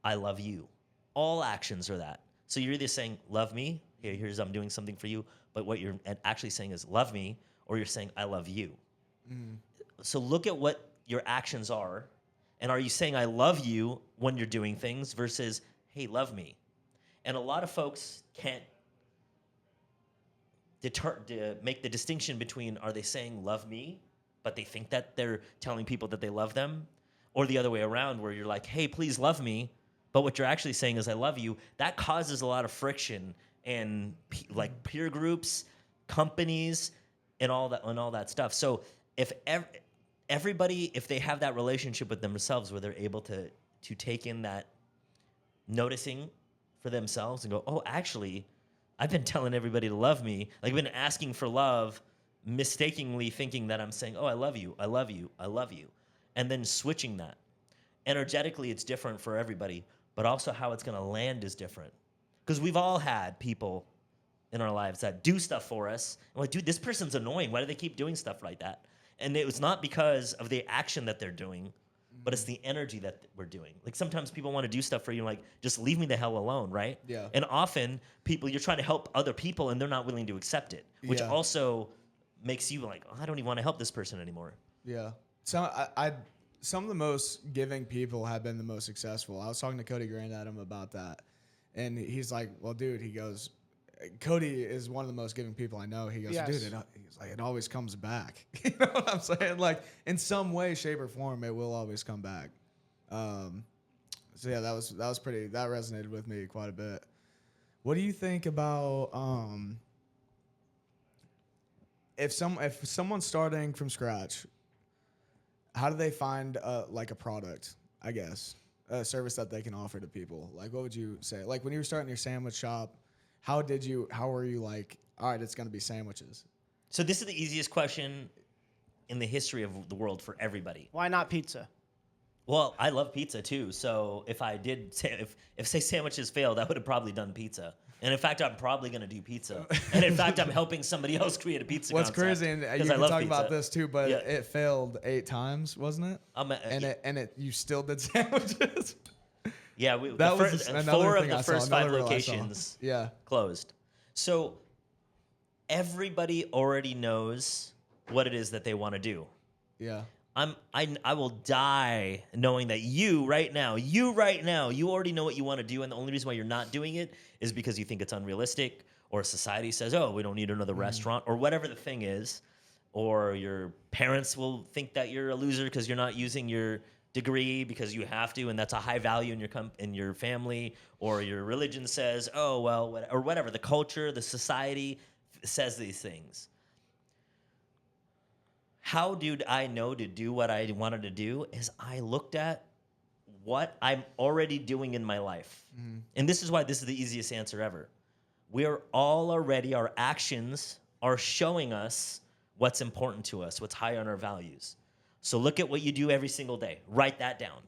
I love you. All actions are that. So you're either saying, love me, here's I'm doing something for you, but what you're actually saying is love me, or you're saying, I love you. So look at what your actions are, and are you saying I love you when you're doing things versus, hey, love me? And a lot of folks can't make the distinction between, are they saying love me, but they think that they're telling people that they love them, or the other way around, where you're like, hey, please love me, but what you're actually saying is I love you. That causes a lot of friction in like peer groups, companies, and all that stuff. So if everybody, if they have that relationship with themselves where they're able to take in that noticing for themselves and go, oh, actually, I've been telling everybody to love me. Like, I've been asking for love, mistakenly thinking that I'm saying, oh, I love you, I love you, I love you. And then switching that. Energetically, it's different for everybody, but also how it's going to land is different. Because we've all had people in our lives that do stuff for us. I'm like, dude, this person's annoying. Why do they keep doing stuff like that? And it was not because of the action that they're doing, but it's the energy that we're doing. Like sometimes people want to do stuff for you, like, just leave me the hell alone, right? Yeah. And often you're trying to help other people and they're not willing to accept it, which Yeah. also makes you like, oh, I don't even want to help this person anymore. Yeah. So some of the most giving people have been the most successful. I was talking to Cody Grandadam about that. And he's like, well, dude, he goes, Cody is one of the most giving people I know. He goes, Yes. dude, he's like, it always comes back. You know what I'm saying? Like in some way, shape, or form, it will always come back. So yeah, that was pretty. That resonated with me quite a bit. What do you think about if someone's starting from scratch? How do they find like a product? I guess a service that they can offer to people. Like, what would you say? Like when you were starting your sandwich shop, how were you like, all right, it's going to be sandwiches? So this is the easiest question in the history of the world for everybody. Why not pizza? Well, I love pizza too. So if I did say, if say sandwiches failed, I would have probably done pizza. And in fact, I'm probably going to do pizza. And in fact, I'm helping somebody else create a pizza What's concept, crazy, and you 'cause I can love talk pizza. about this too, but Yeah. it failed 8 times, wasn't it? You still did sandwiches. Yeah, That was just another 4 of thing the I saw, first 5 another reel I saw. locations Yeah. closed. So everybody already knows what it is that they want to do. Yeah. I will die knowing that you right now, you already know what you want to do, and the only reason why you're not doing it is because you think it's unrealistic, or society says, oh, we don't need another restaurant, or whatever the thing is, or your parents will think that you're a loser because you're not using your degree because you have to, and that's a high value in your family, or your religion says, oh, well, or whatever, the culture, the society says these things. How did I know to do what I wanted to do is I looked at what I'm already doing in my life. And this is why this is the easiest answer ever. Our actions are showing us what's important to us, what's high on our values. So look at what you do every single day. Write that down.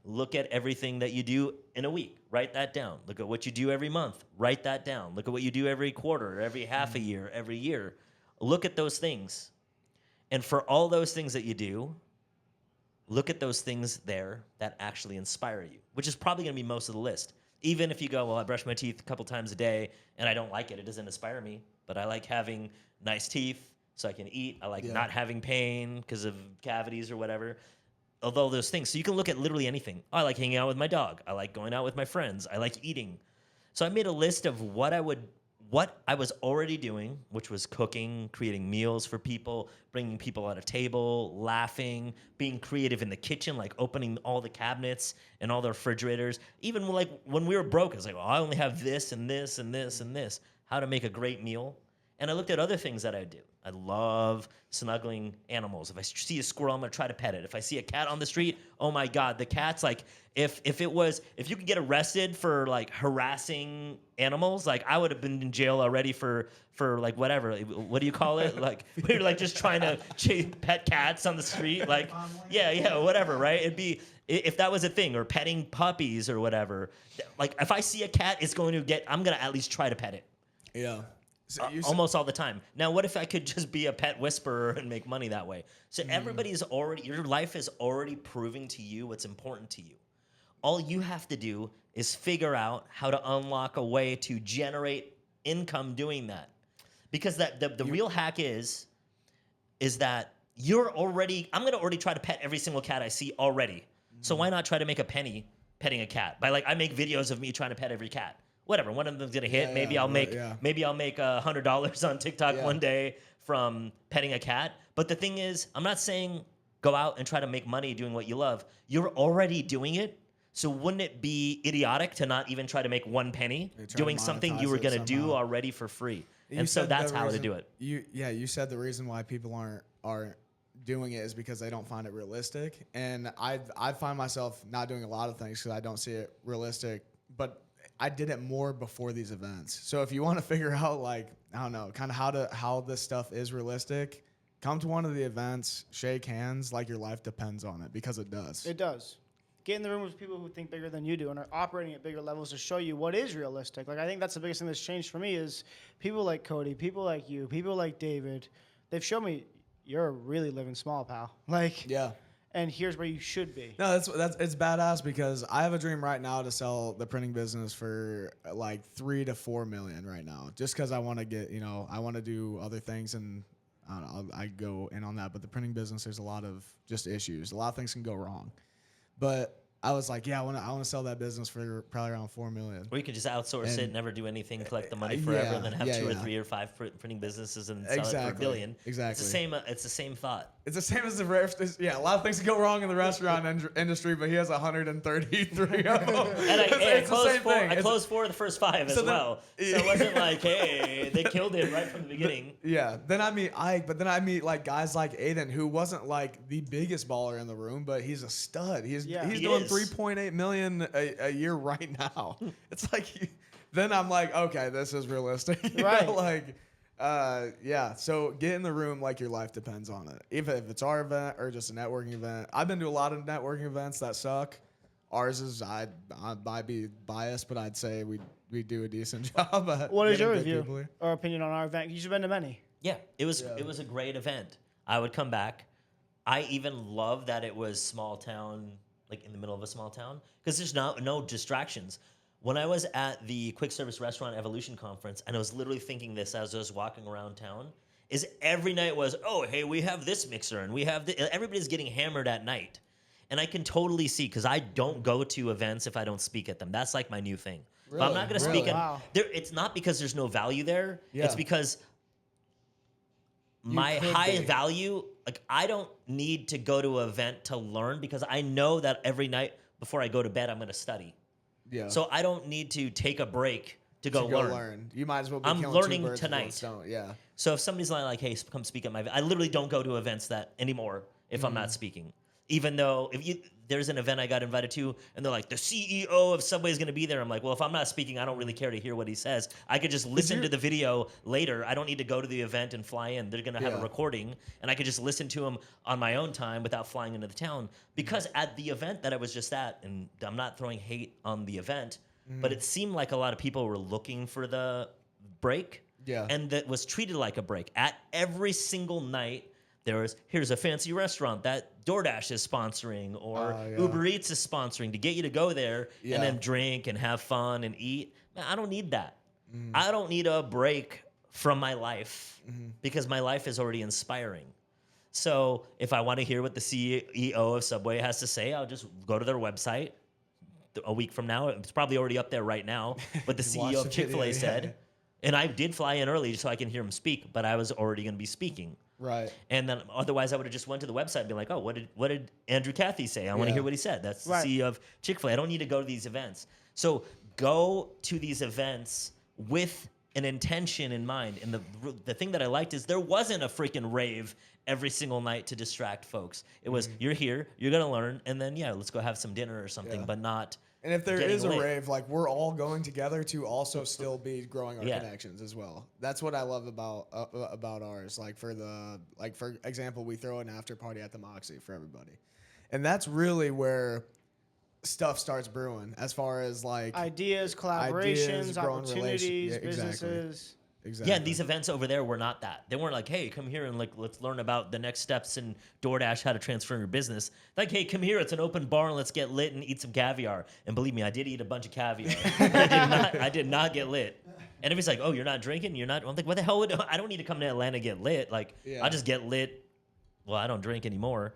Look at everything that you do in a week. Write that down. Look at what you do every month. Write that down. Look at what you do every quarter, every half a year, every year. Look at those things. And for all those things that you do, look at those things there that actually inspire you, which is probably going to be most of the list. Even if you go, well, I brush my teeth a couple times a day and I don't like it, it doesn't inspire me, but I like having nice teeth so I can eat. I like not having pain because of cavities or whatever. Although those things. So you can look at literally anything. Oh, I like hanging out with my dog. I like going out with my friends. I like eating. So I made a list of what I was already doing, which was cooking, creating meals for people, bringing people at a table, laughing, being creative in the kitchen, like opening all the cabinets and all the refrigerators. Even like when we were broke, I was like, well, I only have this and this and this and this. How to make a great meal. And I looked at other things that I do. I love snuggling animals. If I see a squirrel, I'm gonna try to pet it. If I see a cat on the street, oh my God, the cat's like, if you could get arrested for like harassing animals, like I would have been in jail already for like whatever. What do you call it? Like we were like just trying to pet cats on the street. Like yeah, whatever, right? It'd be if that was a thing, or petting puppies or whatever. Like if I see a cat, I'm gonna at least try to pet it. Yeah. So Almost all the time. Now, what if I could just be a pet whisperer and make money that way? So your life is already proving to you what's important to you. All you have to do is figure out how to unlock a way to generate income doing that. Because the real hack is that I'm going to already try to pet every single cat I see already. So why not try to make a penny petting a cat? I make videos of me trying to pet every cat. Whatever, one of them's gonna hit. Maybe I'll make $100 on TikTok one day from petting a cat. But the thing is, I'm not saying go out and try to make money doing what you love. You're already doing it. So wouldn't it be idiotic to not even try to make one penny doing something you were gonna do already for free? And so that's how to do it. You said the reason why people aren't doing it is because they don't find it realistic. And I find myself not doing a lot of things because I don't see it realistic. But I did it more before these events. So if you want to figure out, like, I don't know, kind of how this stuff is realistic, come to one of the events, shake hands like your life depends on it, because it does. It does. get in the room with people who think bigger than you do and are operating at bigger levels to show you what is realistic. Like, I think that's the biggest thing that's changed for me is people like Cody, people like you, people like David. They've shown me you're really living small, pal. Like, Yeah. and here's where you should be. No, that's it's badass because I have a dream right now to sell the printing business for like 3 to 4 million right now. Just because I want to get, I want to do other things and I don't know, I go in on that. But the printing business, there's a lot of just issues. A lot of things can go wrong. But I was like, yeah, I want to sell that business for probably around 4 million. Or you could just outsource And- it, never do anything, collect the money forever, yeah, and then have yeah, 2 or yeah. 3 or 5 printing businesses and sell it for Exactly, $1 billion. exactly. It's the same. It's the same thought. It's the same as a lot of things can go wrong in the restaurant industry, but he has 133 of them. And I It's the closed same 4. thing. I closed 4 of the first 5 as So then- well. So it wasn't like, hey, they killed it right from the beginning. Yeah. Then I meet Ike, but then I meet like guys like Aiden, who wasn't like the biggest baller in the room, but he's a stud. He's Yeah. he's He doing is. 3.8 million a year right now. It's like, then I'm like, okay, this is realistic. You know, Right. like, yeah. So get in the room like your life depends on it. Even if it's our event or just a networking event. I've been to a lot of networking events that suck. Ours is, I might be biased, but I'd say we do a decent job. At What is getting your good people review here. or opinion on our event? You've been to many. Yeah, it was a great event. I would come back. I even love that it was small town, like in the middle of a small town, because there's no distractions. When I was at the Quick Service Restaurant Evolution Conference, and I was literally thinking this as I was walking around town, is every night was, oh, hey, we have this mixer, and we have everybody's getting hammered at night. And I can totally see, because I don't go to events if I don't speak at them. That's like my new thing. If I'm not going to speak Really? at Wow. it's not because there's no value there. Yeah. It's because my could high be. value, like I don't need to go to an event to learn because I know that every night before I go to bed, I'm going to study. Yeah. So I don't need to take a break to go, learn. You might as well be I'm killing two learning birds with one tonight. stone. Yeah. So if somebody's like, hey, come speak at my event, I literally don't go to events that anymore if I'm not speaking. Even though there's an event I got invited to and they're like, the CEO of Subway is going to be there. I'm like, well, if I'm not speaking, I don't really care to hear what he says. I could just listen to the video later. I don't need to go to the event and fly in. They're going to have a Yeah. recording and I could just listen to him on my own time without flying into the town. Because at the event that I was just at, and I'm not throwing hate on the event, but it seemed like a lot of people were looking for the break. Yeah. And that was treated like a break. At every single night, here's a fancy restaurant that DoorDash is sponsoring or yeah. Uber Eats is sponsoring to get you to go there Yeah. and then drink and have fun and eat. Man, I don't need that. I don't need a break from my life because my life is already inspiring. So if I want to hear what the CEO of Subway has to say, I'll just go to their website a week from now. It's probably already up there right now. But the Watch CEO the of Chick-fil-A video, said, yeah. and I did fly in early so I can hear him speak, but I was already going to be speaking. Right. And then otherwise I would have just went to the website and be like, oh, what did Andrew Cathy say? I want to Yeah. hear what he said. That's the Right. CEO of Chick-fil-A. I don't need to go to these events. So go to these events with an intention in mind. And the thing that I liked is there wasn't a freaking rave every single night to distract folks. It was, you're here, you're going to learn, and then, let's go have some dinner or something, Yeah. but not And if there getting is a lit. rave, like we're all going together to also still be growing our Yeah. connections as well. That's what I love about ours. Like for example, we throw an after party at the Moxie for everybody, and that's really where stuff starts brewing. As far as like Ideas, collaborations, growing opportunities, yeah, exactly. businesses. exactly. Yeah, and these events over there were not that. They weren't like, hey, come here and let's learn about the next steps in DoorDash, how to transfer your business. Like, hey, come here, it's an open bar and let's get lit and eat some caviar. And believe me, I did eat a bunch of caviar. I did not get lit. And if it's like, oh, you're not drinking, you're not. I'm like, what the hell? I don't need to come to Atlanta to get lit. Like, Yeah. I'll just get lit. Well, I don't drink anymore.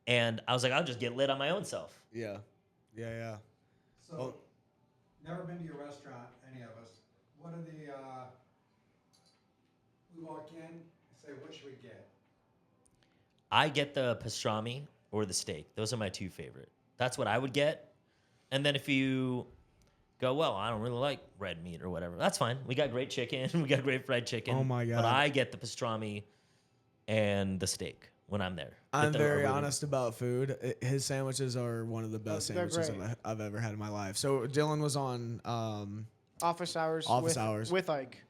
And I was like, I'll just get lit on my own self. Yeah. So, never been to your restaurant, any of us. What are the, we walk in, say, what should we get? I get the pastrami or the steak. Those are my 2 favorite. That's what I would get. And then if you go, well, I don't really like red meat or whatever, that's fine. We got great chicken. We got great fried chicken. Oh my But God. I get the pastrami and the steak when I'm there. I'm Get the very really- honest about food. His sandwiches are one of the best They're sandwiches great. I've ever had in my life. So Dylan was on Office hours. Office with, hours. with Ike.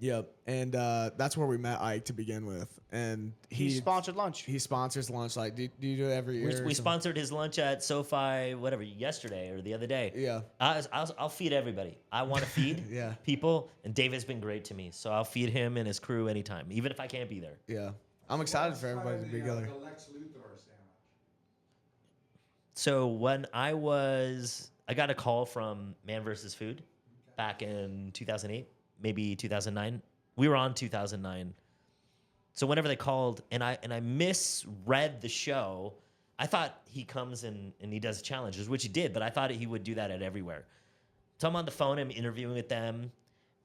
Yep. And that's where we met Ike to begin with. And He sponsored lunch. He sponsors lunch. Like, do you do it every year? We or something? sponsored his lunch at SoFi, whatever, yesterday or the other day. Yeah. I'll feed everybody. I want to feed Yeah. people, and Dave has been great to me. So I'll feed him and his crew anytime, even if I can't be there. Yeah. I'm excited for everybody to be together. The Lex Luthor sandwich. So when I got a call from Man vs. Food back in 2008, maybe 2009. We were on 2009. So whenever they called, and I misread the show, I thought he comes and he does challenges, which he did, but I thought he would do that at everywhere. So I'm on the phone, I'm interviewing with them,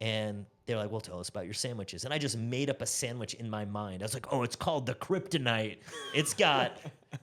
and they're like, well, tell us about your sandwiches. And I just made up a sandwich in my mind. I was like, oh, it's called the Kryptonite. It's got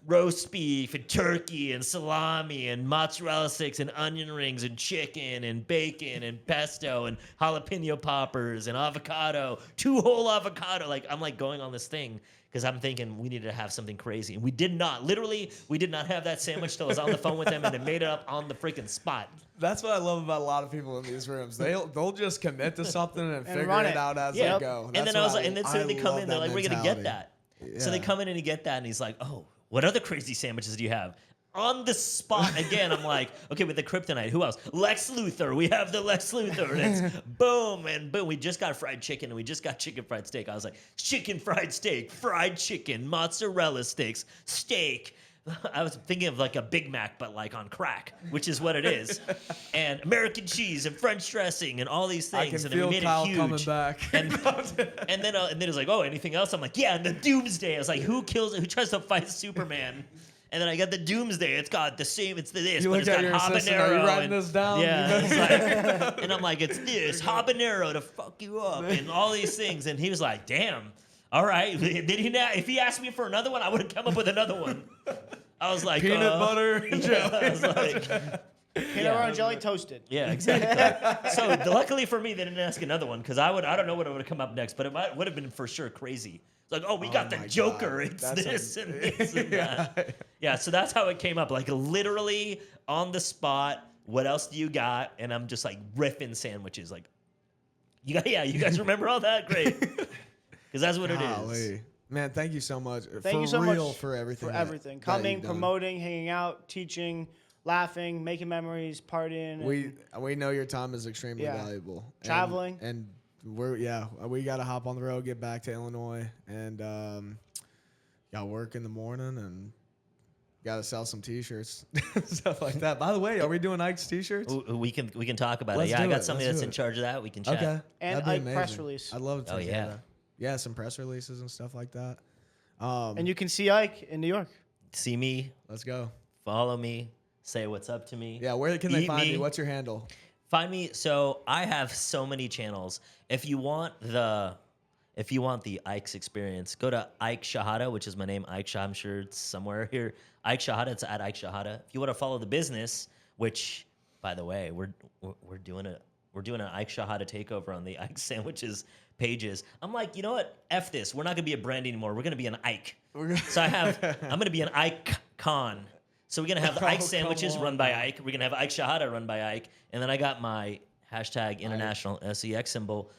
roast beef and turkey and salami and mozzarella sticks and onion rings and chicken and bacon and pesto and jalapeno poppers and avocado, 2 whole avocado. Like, I'm like going on this thing because I'm thinking we needed to have something crazy. And we did not. Literally, we did not have that sandwich till I was on the phone with them, and they made it up on the freaking spot. That's what I love about a lot of people in these rooms. They'll just commit to something and figure run it it. out as Yeah. they go. And then I was like, and then so they come love in, they're that like, we're gonna get mentality. that. So they Yeah. come in and you get that, and he's like, oh, what other crazy sandwiches do you have? On the spot again, I'm like, okay, with the Kryptonite, who else? Lex Luthor. We have the Lex Luthor. And it's boom and boom. We just got fried chicken and we just got chicken fried steak. I was like, chicken fried steak, fried chicken, mozzarella sticks, steak. I was thinking of like a Big Mac, but like on crack, which is what it is. And American cheese and French dressing and all these I things. can And then feel we made Kyle it huge. coming back. And then it's like, oh, anything else? I'm like, yeah, and the Doomsday. I was like, who tries to fight Superman? And then I got the Doomsday. It's got the same. It's this, You but look it's at got your assistant, habanero. are you writing and, this down? Yeah. It's like, and I'm like, it's this habanero to fuck you up, and all these things. And he was like, damn. All right. Did he not? If he asked me for another one, I would have come up with another one. I was like, Peanut butter and yeah, jelly. I was like, Peanut yeah. butter and jelly toasted. Yeah, exactly. So luckily for me, they didn't ask another one because I don't know what would have come up next, but it would have been for sure crazy. It's like, oh, we got the my Joker. God. It's That's this and this and that. Yeah, so that's how it came up. Like literally on the spot. What else do you got? And I'm just like riffing sandwiches. Like, you guys remember all that? Great, because that's what it is. Golly. Man, thank you so much. Thank you so real much for everything. For that- everything. that Coming, you've done. promoting, hanging out, teaching, laughing, making memories, partying. and We know your time is extremely Yeah. valuable. Traveling. And we got to hop on the road, get back to Illinois, and got work in the morning and got to sell some T-shirts, stuff like that. By the way, are we doing Ike's T-shirts? Ooh, we can talk about Let's it. Yeah, I do got it. somebody Let's that's do in it. charge of that. We can chat. Okay. And That'd be Ike amazing. press release. I'd love to. Oh, take yeah. care of that. Yeah, some press releases and stuff like that. And you can see Ike in New York. See me, Let's go. follow me, say what's up to me. Yeah, where can they Eat find me. you? What's your handle? Find me. So I have so many channels. If you want the Ike's experience, go to Ike Shehadeh, which is my name. Ike Shehadeh. I'm sure it's somewhere here. Ike Shehadeh. It's at Ike Shehadeh. If you want to follow the business, which by the way, we're doing an Ike Shehadeh takeover on the Ike Sandwiches pages. I'm like, you know what? F this. We're not gonna be a brand anymore. We're gonna be an Ike. So I'm gonna be an Ike Con. So we're gonna have the Ike Oh, Sandwiches come on, run by Ike. We're gonna have Ike Shehadeh run by Ike, and then I got my hashtag international SEX symbol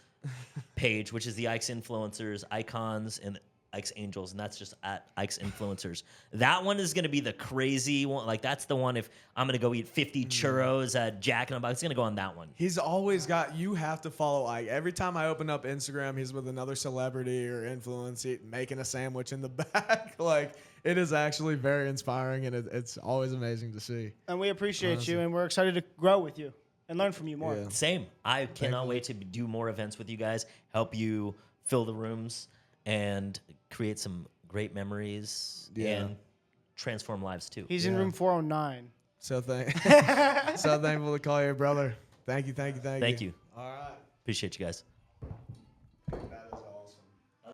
page, which is the Ike's influencers, icons, and Ike's Angels, and that's just at Ike's Influencers. That one is going to be the crazy one. Like, that's the one if I'm going to go eat 50 churros at Jack in the Box, it's going to go on that one. He's always got, you have to follow Ike. Every time I open up Instagram, he's with another celebrity or influencer making a sandwich in the back. Like, it is actually very inspiring, and it's always amazing to see. And we appreciate Honestly. you, and we're excited to grow with you and learn from you more. Yeah. Same. I cannot wait to do more events with you guys, help you fill the rooms, and create some great memories and transform lives too. He's in room 409. So so thankful to call you, brother. Thank you. Thank you. All right. Appreciate you guys. Back.